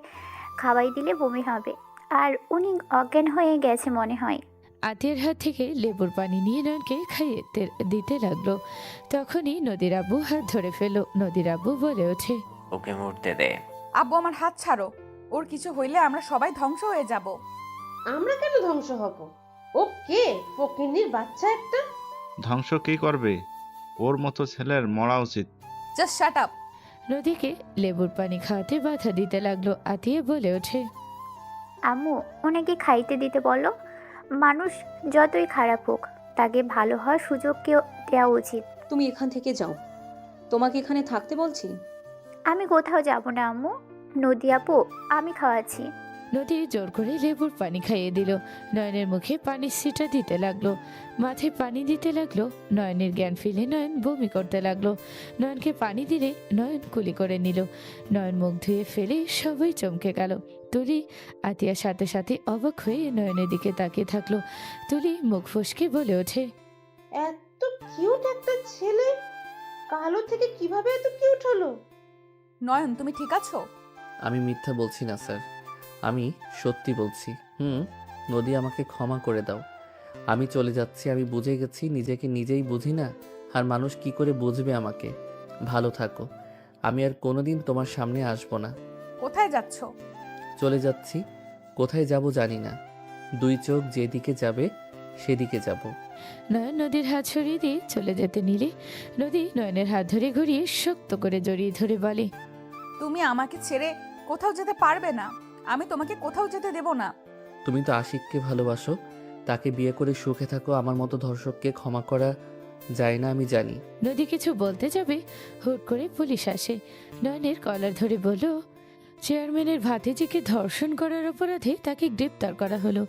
খাওয়াই দিলে বমি হবে, আর উনি অজ্ঞান হয়ে গেছে মনে হয়। আতিয়ার হাত থেকে লেবুর পানি নিয়ে নয়নকে খাইয়ে দিতে লাগলো। তখনই নদীর আব্বু হাত ধরে ফেললো। নদীর আব্বু বলে ওঠে, ওকে মরতে দে। আব্বু আমার হাত ছাড়ো। ওর কিছু হইলে আমরা সবাই ধ্বংস হয়ে যাব। আমরা কেন ধ্বংস হব? ও কে? ফকিন্নির বাচ্চা একটা। ধ্বংস কে করবে? ওর মতো ছেলের মরা উচিত। Just shut up. নদীকে লেবুর পানি খাওয়াতে বাধা দিতে লাগলো। আতিয়া বলে ওঠে, আম্মু ওনাকে খাইতে দিতে বলো। মানুষ যতই খারাপ হোক তাকে ভালো হওয়ার সুযোগ কেউ দেওয়া উচিত। তুমি এখান থেকে যাও, তোমাকে এখানে থাকতে বলছি। আমি কোথাও যাব না আম্মু। নদী আপু আমি খাওয়াচ্ছি। নদী জোর করে লেবুর পানি খাইয়ে দিল। নয়নের মুখে পানির ছিটা দিতে লাগলো, মাথায় পানি দিতে লাগলো। নয়নের জ্ঞান ফিরে নয়ন বমি করতে লাগলো। নয়নকে পানি দিলে নয়ন কুলি করে নিল। নয়ন মুখ ধুয়ে ফেলে সবাই চমকে গেল। তুলি আতিয়ার সাথে সাথে অবাক হয়ে নয়নের দিকে তাকিয়ে থাকলো। তুলি মুখ ফসকে বলে ওঠে, এত কিউট একটা ছেলে কালো থেকে কিভাবে এত কিউট হলো? নয়ন তুমি ঠিক আছো? আমি মিথ্যা বলছি না স্যার, আমি সত্যি বলছি। নদী আমাকে ক্ষমা করে দাও। আমি চলে যাচ্ছি। আমি বুঝে গেছি নিজেকে নিজেই বুঝি না, আর মানুষ কি করে বুঝবে আমাকে। ভালো থাকো। আমি আর কোনোদিন তোমার সামনে আসবো না। কোথায় যাচ্ছ? চলে যাচ্ছি। কোথায় যাব জানি না। দুই চোখ যেদিকে যাবে সেদিকে যাব। নয়ন নদীর হাত সরিয়ে দিয়ে চলে যেতে নিলে নদী নয়নের হাত ধরে ঘুরিয়ে শক্ত করে জড়িয়ে ধরে বলে, তুমি আমাকে ছেড়ে কোথাও যেতে পারবে না। আমি তোমাকে কোথাও যেতে দেব না। তুমি তো আশিককে ভালোবাসো, তাকে বিয়ে করে সুখে থাকো। আমার মতো ধর্ষককে ক্ষমা করা যায় না আমি জানি। নদী কিছু বলতে যাবে, হুট করে পুলিশ আসে। নয়নের কলার ধরে বলল, চেয়ারম্যানের ভাতিজিকে ধর্ষণ করার অপরাধে তাকে গ্রেপ্তার করা হলো।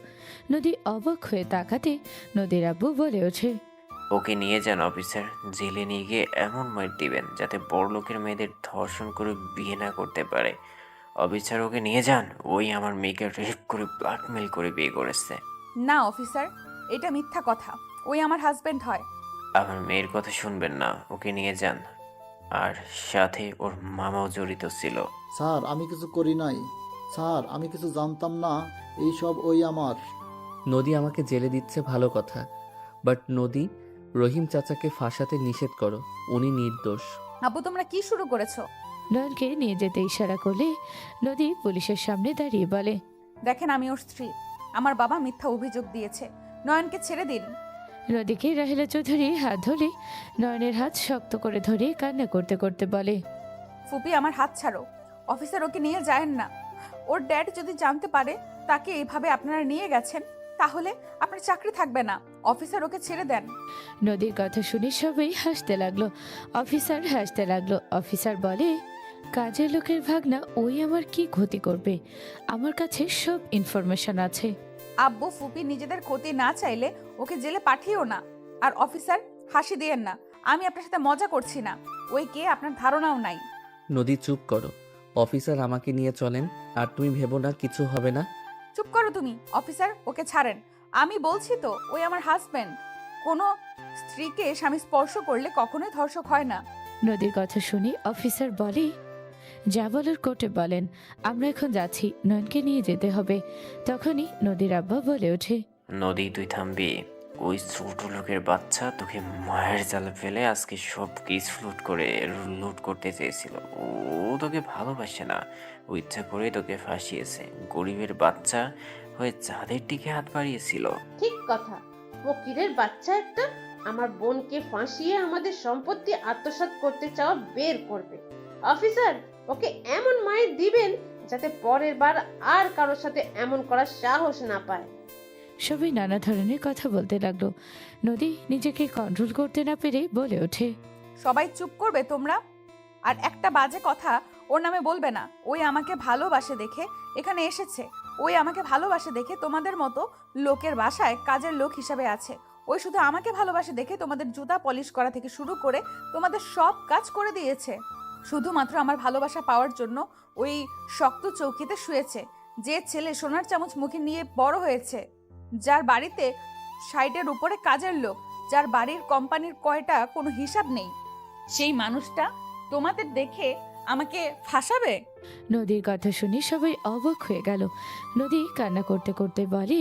নদী অবাক হয়ে তাকাতে নদীর আব্বু বলে ওঠে, ওকে নিয়ে যান অফিসার, জেলে নিয়ে গিয়ে এমন মার দিবেন যাতে বড় লোকের মেয়েদের ধর্ষণ করে বিয়ে না করতে পারে। অফিসার ওকে নিয়ে যান, ওই আমার মেয়েকে রেপ করে ব্ল্যাকমেল করে বিয়ে করেছে। না অফিসার, এটা মিথ্যা কথা। ওই আমার হাজবেন্ড হয়। আমার মেয়ের কথা শুনবেন না, ওকে নিয়ে যান। আর সাথে ওর মামাও জড়িত ছিল। স্যার আমি কিছু করি নাই, স্যার আমি কিছু জানতাম না, এইসব ওই আমার। নদী আমাকে জেলে দিচ্ছে ভালো কথা, বাট নদী, রহিম চাচাকে ফাঁসাতে নিষেধ করো, উনি নির্দোষ। আব্বু তোমরা কি শুরু করেছো? নয়নকে নিয়ে যেতে ইশারা করলে নদী পুলিশের সামনে দাঁড়িয়ে বলে, দেখেন আমি ওর স্ত্রী। আমার বাবা মিথ্যা অভিযোগ দিয়েছে। নয়নকে ছেড়ে দিন। নদীকে রাহেলা চৌধুরী হাত ধরে নয়নের হাত শক্ত করে ধরে কান্না করতে করতে বলে, ফুপি আমার হাত ছাড়ো। অফিসার ওকে নিয়ে যায়েন না। ওর ড্যাড যদি জানতে পারে তাকে এইভাবে আপনারা নিয়ে গেছেন, তাহলে আপনার চাকরি থাকবে না। অফিসার ওকে ছেড়ে দেন। নদীর কথা শুনে সবাই হাসতে লাগলো। অফিসার হাসতে লাগলো। অফিসার বলে, কাজের লোকের ভাগনা ওই আমার কি ক্ষতি করবে? আমার কাছে সব ইনফরমেশন আছে। আব্বু ফুপি নিজেদের ক্ষতি না চাইলে ওকে জেলে পাঠিও না। আর অফিসার হাসি দিয়েন না, আমি আপনার সাথে মজা করছি না। ওই কে আপনার ধারণাও নাই। নদী চুপ করো, অফিসার আমাকে নিয়ে চলেন, আর তুমি ভেবো না কিছু হবে না। চুপ করো তুমি। অফিসার ওকে ছাড়েন। আমি বলছি তো ওই আমার হাজবেন্ড। কোনো স্ত্রীকে স্বামী স্পর্শ করলে কখনোই ধর্ষক হয় না। নদীর কথা শুনে অফিসার বলে, যা বলার কোর্টে বলেন, আমরা এখন যাচ্ছি, নয়নকে নিয়ে যেতে হবে। তখনই নদীর আব্বা বলে ওঠে, নদী তুই থামবি? ওই ছোট লোকের বাচ্চা তোকে মায়ের জালে ফেলে আজকে সব কিছু লুট করতে চেয়েছিল। ও তোকে ভালোবাসে না, ও ইচ্ছা করে তোকে ফাঁসিয়েছে। গরিবের বাচ্চা হয়ে যাদের দিকে হাত বাড়িয়েছিল। ঠিক কথা। ফকিরের বাচ্চা একটা আমার বোনকে ফাঁসিয়ে আমাদের সম্পত্তি আত্মসাৎ করতে চাওয়া বের করবে। অফিসার ওকে এমন মায়ের দিবেন যাতে পরের বার আর কারোর সাথে এমন করার সাহস না পায়। সবাই নানা ধরনের কথা বলতে লাগলো। নদী নিজেকে কন্ট্রোল করতে না পেরে বলে ওঠে, সবাই চুপ করবে তোমরা? আর একটা বাজে কথা ওর নামে বলবে না। ওই আমাকে ভালোবাসে দেখে এখানে এসেছে। ওই আমাকে ভালোবাসে দেখে তোমাদের মতো লোকের বাসায় কাজের লোক হিসাবে আছে। ওই শুধু আমাকে ভালোবাসে দেখে তোমাদের জুতা পলিশ করা থেকে শুরু করে তোমাদের সব কাজ করে দিয়েছে। শুধুমাত্র আমার ভালোবাসা পাওয়ার জন্য ওই শক্ত চৌকিতে শুয়েছে। যে ছেলে সোনার চামচ মুখে নিয়ে বড় হয়েছে, যার বাড়িতে 60-এর উপরে কাজের লোক, যার বাড়ির কোম্পানির কয়টা কোনো হিসাব নেই, সেই মানুষটা তোমাদের দেখে আমাকে ফাঁসাবে? নদীর কথা শুনে সবাই অবাক হয়ে গেল। নদী কান্না করতে করতে বলে,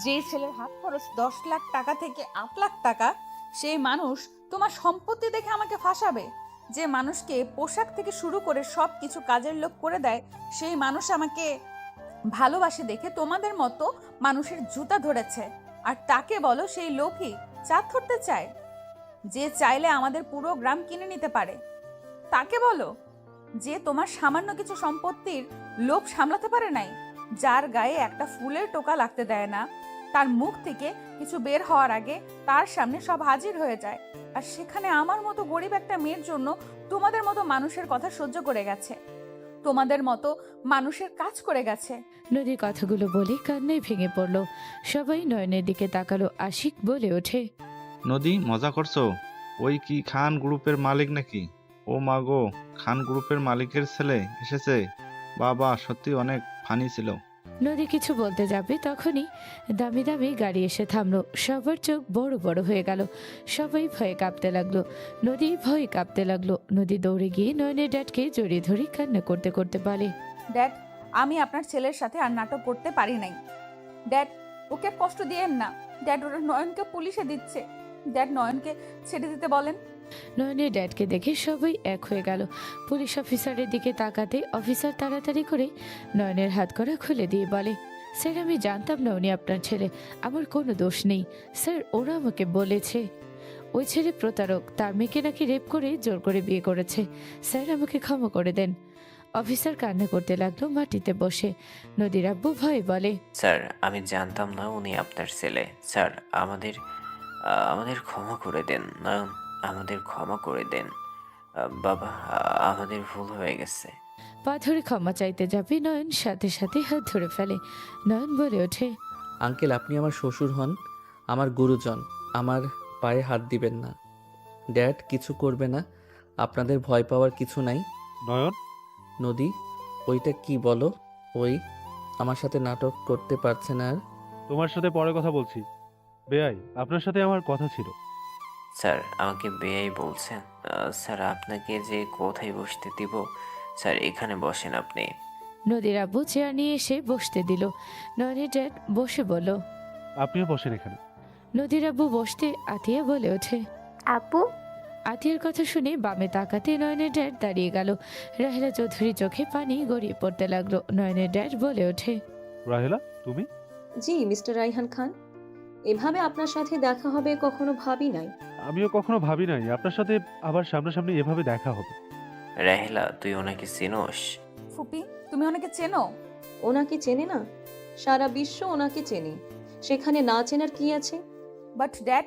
যে ছেলের হাত খরচ 10 লাখ টাকা থেকে 8 লাখ টাকা, সেই মানুষ তোমার সম্পত্তি দেখে আমাকে ফাঁসাবে? যে মানুষকে পোশাক থেকে শুরু করে সব কিছু কাজের লোক করে দেয়, সেই মানুষ আমাকে ভালোবাসে দেখে তোমাদের মতো মানুষের জুতা ধরেছে। আর তাকে বলো সেই লোকই চাঁদ ধরতে চায়? যে চাইলে আমাদের পুরো গ্রাম কিনে নিতে পারে, তাকে বলো? যে তোমার সামান্য কিছু সম্পত্তির লোভ সামলাতে পারে নাই, যার গায়ে একটা ফুলের টোকা লাগতে দেয় না, তার মুখ থেকে কিছু বের হওয়ার আগে তার সামনে সব হাজির হয়ে যায়। আর সেখানে আমার মতো গরিব একটা মেয়ের জন্য তোমাদের মতো মানুষের কথা সহ্য করে গেছে, তোমাদের মতো মানুষের কাজ করে গেছে। নদীর কথাগুলো বলে কান্নায় ভেঙে পড়ল। সবাই নয়নের দিকে তাকালো। আশিক বলে ওঠে, নদী মজা করছো? ওই কি খান গ্রুপের মালিক নাকি? ও মা গো, খান গ্রুপের মালিকের ছেলে এসেছে? বাবা সত্যি অনেক ফানি ছিল। নদী কিছু বলতে যাবে তখনই দামি দামি গাড়ি এসে থামলো। সবার চোখ বড় বড় হয়ে গেল। সবাই ভয়ে কাঁপতে লাগলো। নদী ভয়ে কাঁপতে লাগলো। নদী দৌড়ে গিয়ে নয়নের ড্যাডকে জড়িয়ে ধরে কান্না করতে করতে বলে, ড্যাড, আমি আপনার ছেলের সাথে আর নাটক করতে পারি নাই। ড্যাড, ওকে কষ্ট দিয়েন না। ড্যাড, ওরা নয়নকে পুলিশে দিচ্ছে। ড্যাড, নয়নকে ছেড়ে দিতে বলেন। নয়নের ড্যাডকে দেখে সবাই এক হয়ে গেল। পুলিশ অফিসারের দিকে তাকাতে অফিসার তাড়াতাড়ি করে নয়নের হাত করা খুলে দিয়ে বলে, স্যার আমি জানতাম না উনি আপনার ছেলে। আমার কোনো দোষ নেই স্যার, ওরা আমাকে বলেছে ওই ছেলে প্রতারক, তার মেয়েকে নাকি রেপ করে জোর করে বিয়ে করেছে। স্যার আমাকে ক্ষমা করে দেন। অফিসার কান্না করতে লাগলো মাটিতে বসে। নদীর আব্বু ভয়ে বলে, স্যার আমি জানতাম না উনি আপনার ছেলে। স্যার আমাদের ক্ষমা করে দেন নয়ন, আমাদের ক্ষমা করে দেন। বাবা, আমাদের ভুল হয়ে গেছে। পা ধরে ক্ষমা চাইতে যাবে নয়ন সাথে সাথে হাত ধরে ফেলে। নয়ন বলে ওঠে, আঙ্কেল, আপনি আমার শ্বশুর হন, আমার গুরুজন, আমার পায়ে হাত দিবেন না। ড্যাড কিছু করবে না, আপনাদের ভয় পাওয়ার কিছু নাই। নয়ন, নদী, ওইটা কি বলো? ওই আমার সাথে নাটক করতে পারছে না আর? তোমার সাথে পরে কথা বলছি। বেআই, আপনার সাথে আমার কথা ছিল। স্যার, আমাকে বেয়াই বলছেন? স্যার, আপনাকে যে কোথায় বসতে দিব? স্যার, এখানে বসেন আপনি। নদীর আব্বু চেয়ার নিয়ে এসে বসতে দিল। নয়নের ড্যাড বসে বলল। আপনিও বসেন এখানে। নদীর আব্বু বসতে আতিয়া বলে ওঠে। আপু, আতিয়ার কথা শুনে বামে তাকাতে নয়নের ড্যাড দাঁড়িয়ে গেল। রাহেলা চৌধুরী চোখে পানি গড়িয়ে পড়তে লাগলো। নয়নের ড্যাড বলে ওঠে, রাহেলা, তুমি? জি মিস্টার রাইহান খান, এভাবে আপনার সাথে দেখা হবে কখনো ভাবি নাই। আমিও কখনো ভাবি নাই আপনার সাথে আবার সামনাসামনি এভাবে দেখা হবে। রাহেলা, তুই ওনাকে চিনোস? ফুপি, তুমি ওনাকে চেনো? ওনাকে চেনে না? সারা বিশ্ব ওনাকে চেনে, সেখানে না চেনার কি আছে? বাট ড্যাড,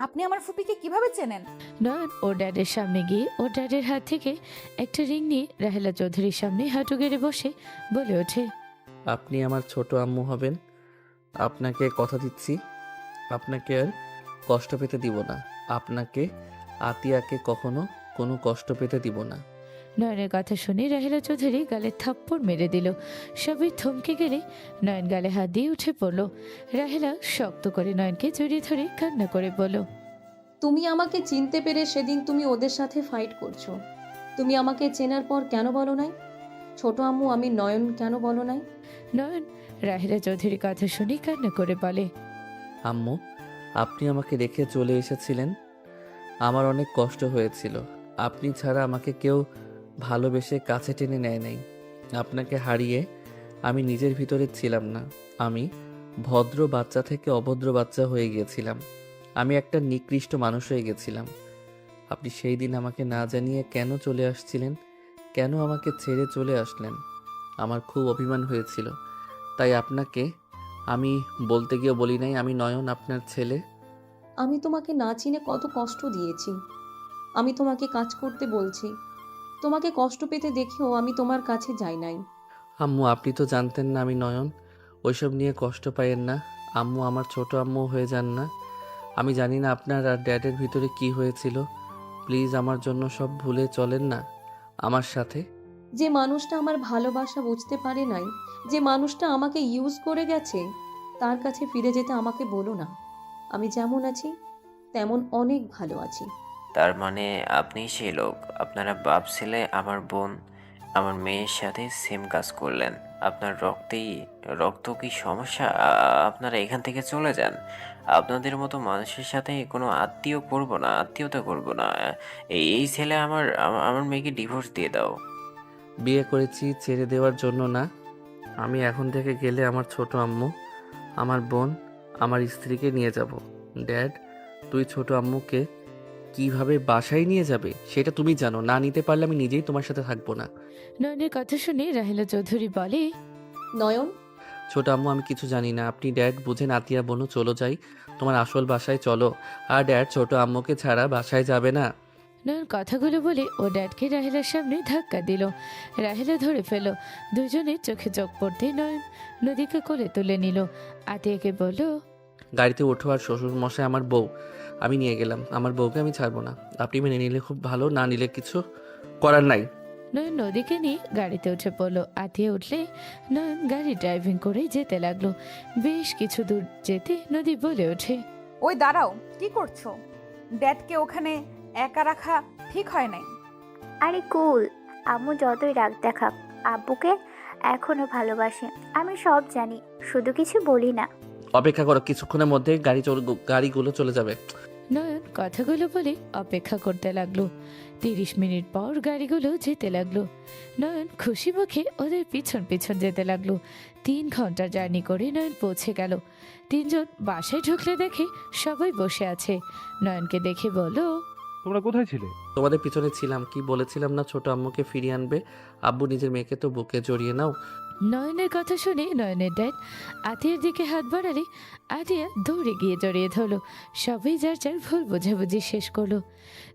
আপনি আমার ফুপিকে কিভাবে চেনেন? নয়ন ওর ড্যাডের সামনে গিয়ে ওর ড্যাডের হাত থেকে একটা রিং নিয়ে রাহেলা চৌধুরীর সামনে হাঁটু গেড়ে বসে বলে ওঠে, আপনি আমার ছোট আম্মু হবেন। আপনাকে কথা দিচ্ছি, আপনাকে আর কষ্ট পেতে দিব না। আপনাকে, আতিয়াকে কখনো কোনো কষ্ট পেতে দিব না। নয়নের কথা শুনে রাহেলা চৌধুরী গালে থাপ্পড় মেরে দিল। সবাই থমকে গেলে নয়ন গালে হাত দিয়ে উঠে পড়ল। রাহেলা শক্ত করে নয়নকে জড়িয়ে ধরে কান্না করে বলল, তুমি আমাকে চিনতে পেরে সেদিন তুমি ওদের সাথে ফাইট করছো। তুমি আমাকে চেনার পর কেন বলো নাই? ছোট আম্মু আমি নয়ন কেন বলো নাই? নয়ন রাহেলা চৌধুরীর কথা শুনে কান্না করে বলে, আম্মু, আপনি আমাকে রেখে চলে এসেছিলেন, আমার অনেক কষ্ট হয়েছিল। আপনি ছাড়া আমাকে কেউ ভালোবেসে কাছে টেনে নেয় নাই। আপনাকে হারিয়ে আমি নিজের ভিতরে ছিলাম না। আমি ভদ্র বাচ্চা থেকে অভদ্র বাচ্চা হয়ে গিয়েছিলাম। আমি একটা নিকৃষ্ট মানুষ হয়ে গেছিলাম। আপনি সেই দিন আমাকে না জানিয়ে কেন চলে আসছিলেন? কেন আমাকে ছেড়ে চলে আসলেন? আমার খুব অভিমান হয়েছিল, তাই আপনাকে আমি বলতে গিয়ে বলি নাই আমি নয়ন, আপনার ছেলে। আমি তোমাকে না চিনে কত কষ্ট দিয়েছি। আমি তোমাকে কাজ করতে বলছি, তোমাকে কষ্ট পেতে দেখেও আমি তোমার কাছে যাই নাই। আম্মু, আপনি তো জানতেন না আমি নয়ন। ওইসব নিয়ে কষ্ট পাইয়েন না আম্মু, আমার ছোট আম্মু হয়ে যান না। আমি জানি না আপনার আর ড্যাডের ভিতরে কি হয়েছিল। প্লিজ আমার জন্য সব ভুলে চলেন না আমার সাথে। যে মানুষটা আমার ভালোবাসা বুঝতে পারে নাই, যে মানুষটা আমাকে ইউজ করে গেছে, তার কাছে ফিরে যেতে আমাকে বলো না। আমি যেমন আছি তেমন অনেক ভালো আছি। তার মানে আপনি সেই লোক? আপনারা বাপ ছেলে আমার বোন, আমার মেয়ের সাথে সেম কাজ করলেন। আপনার রক্ত কি সমস্যা? আপনারা এখান থেকে চলে যান। আপনাদের মতো মানুষের সাথে কোনো আত্মীয়তা করব না। এই ছেলে আমার মেয়েকে ডিভোর্স দিয়ে দাও। বিয়ে করেছি ছেড়ে দেওয়ার জন্য না। আমি এখন থেকে গেলে আমার ছোট আম্মু, আমার বোন, আমার স্ত্রীকে নিয়ে যাব। ড্যাড, তুই ছোট আম্মুকে কিভাবে বাসায় নিয়ে যাবে সেটা তুমি জানো। না নিতে পারলে আমি নিজেই তোমার সাথে থাকবো না। নয়নের কথা শুনে রাহেলা চৌধুরী বলে, নয়ন, ছোট আম্মু, আমি কিছু জানি না। আপনি ড্যাড বুঝেন। আতিয়া বোনও চলো যাই, তোমার আসল বাসায় চলো। আর ড্যাড ছোট আম্মুকে ছাড়া বাসায় যাবে না। নয়ন কথাগুলো বলে ও ড্যাডকে রাহেলার সামনে ধাক্কা দিল। রাহেলা ধরে ফেল। দুজনের চোখে চোখ পড়তে নয়ন নদীকে কোলে তুলে নিল। আতিয়াকে বলল, গাড়িতে ওঠো, আর শ্বশুর মশাই আমার বউ, আমি নিয়ে গেলাম। আমার বউকে আমি ছাড়বো না। আপনি মেনে নিলে খুব ভালো, না নিলে কিছু করার নাই। নয়ন নদীকে নিয়ে গাড়িতে উঠে পড়লো। আতিয়া উঠলে নয়ন গাড়ি ড্রাইভিং করে যেতে লাগলো। বেশ কিছু দূর যেতে নদী বলে ওঠে, ওই দাঁড়াও, কি করছো? ড্যাডকে ওখানে একা রাখা ঠিক হয় নাই। আরে কুল, আম্মু যতই রাগ দেখাক আব্বুকে এখনো ভালোবাসে। আমি সব জানি, শুধু কিছু বলি না। অপেক্ষা করো, কিছুক্ষণের মধ্যে গাড়িগুলো চলে যাবে। নয়ন কথাগুলো বলে অপেক্ষা করতে লাগলো। 30 মিনিট পর গাড়িগুলো যেতে লাগলো। নয়ন খুশি মুখে ওদের পিছন পিছন যেতে লাগলো। 3 ঘন্টা জার্নি করে নয়ন পৌঁছে গেল। 3 জন বাসায় ঢুকলে দেখে সবাই বসে আছে। নয়নকে দেখে বলো, তোমরা কোথায় ছিলে? তোমাদের পিছনে ছিলাম। কি বলেছিলাম না ছোট আম্মুকে ফিরিয়ে আনবে? আব্বু, নিজের মেয়েকে তো বুকে জড়িয়ে নাও। নয়নের কথা শুনে নয়নের ড্যাড আতিয়ার দিকে হাত বাড়ালে আতিয়া দৌড়ে গিয়ে জড়িয়ে ধরলো। সবাই যার যার ভুল বোঝাবুঝি শেষ করলো।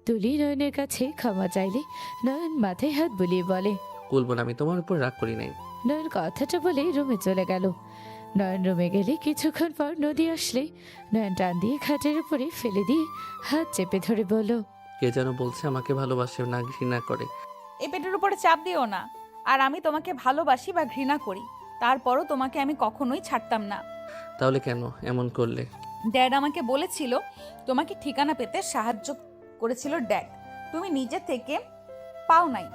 তুলি নয়নের কাছে ক্ষমা চাইলে নয়ন মাথায় হাত বুলিয়ে বলে, বলবো না, আমি তোমার উপর রাগ করি নাই। নয়ন কথাটা বলে রুমে চলে গেল। নয়ন রুমে গেলে কিছুক্ষণ পর নদী আসলে নয়ন টান দিয়ে খাটের উপরে ফেলে দিয়ে হাত চেপে ধরে বলল, কে যেন বলছে আমাকে ভালোবাসে না ঘৃণা করে। এই পেটের উপরে চাপ দিও না। আর আমি তোমাকে ভালোবাসি বা ঘৃণা করি, তারপরও তোমাকে আমি কখনোই ছাড়তাম না। তাহলে কেন এমন করলে? ড্যাড আমাকে বলেছিল তোমাকে ঠিকানা পেতে সাহায্য করেছিল ড্যাড। তুমি নিজে থেকে পাও নাই,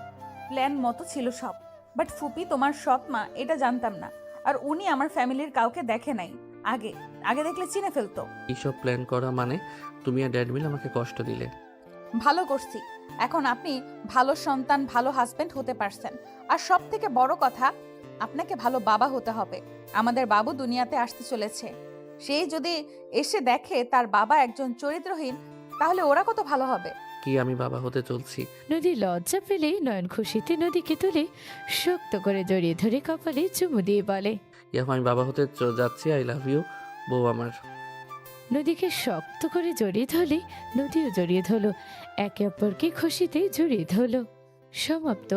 প্ল্যান মতো ছিল সব। বাট ফুপি তোমার সৎ মা এটা জানতাম না। আর উনি আমার ফ্যামিলির কাউকে দেখে নাই আগে আগে দেখলে চিনে ফেলতো। এইসব প্ল্যান করা মানে তুমি আর ড্যাড মিলে আমাকে কষ্ট দিলে। ভালো করছি, এখন আপনি ভালো সন্তান ভালো হাজবেন্ড হতে পারছেন। আর সব থেকে বড় কথা, আপনাকে ভালো বাবা হতে হবে। আমাদের বাবু দুনিয়াতে আসতে চলেছে, সেই যদি এসে দেখে তার বাবা একজন চরিত্রহীন, তাহলে ওরা কত ভালো হবে। কি আমি বাবা হতে চলছি? নদী লজ্জা পেলে নয়ন খুশিতে নদীকে তুলে শক্ত করে জড়িয়ে ধরে কপালে চুমু দিয়ে বলে, ইয়াহ, আমি বাবা হতে যাচ্ছি। আই লাভ ইউ বউ আমার। নদীকে শক্ত করে জড়িয়ে ধরলে নদীও জড়িয়ে ধরলো। একে অপরকে খুশিতে জড়িয়ে ধরলো। সমাপ্ত।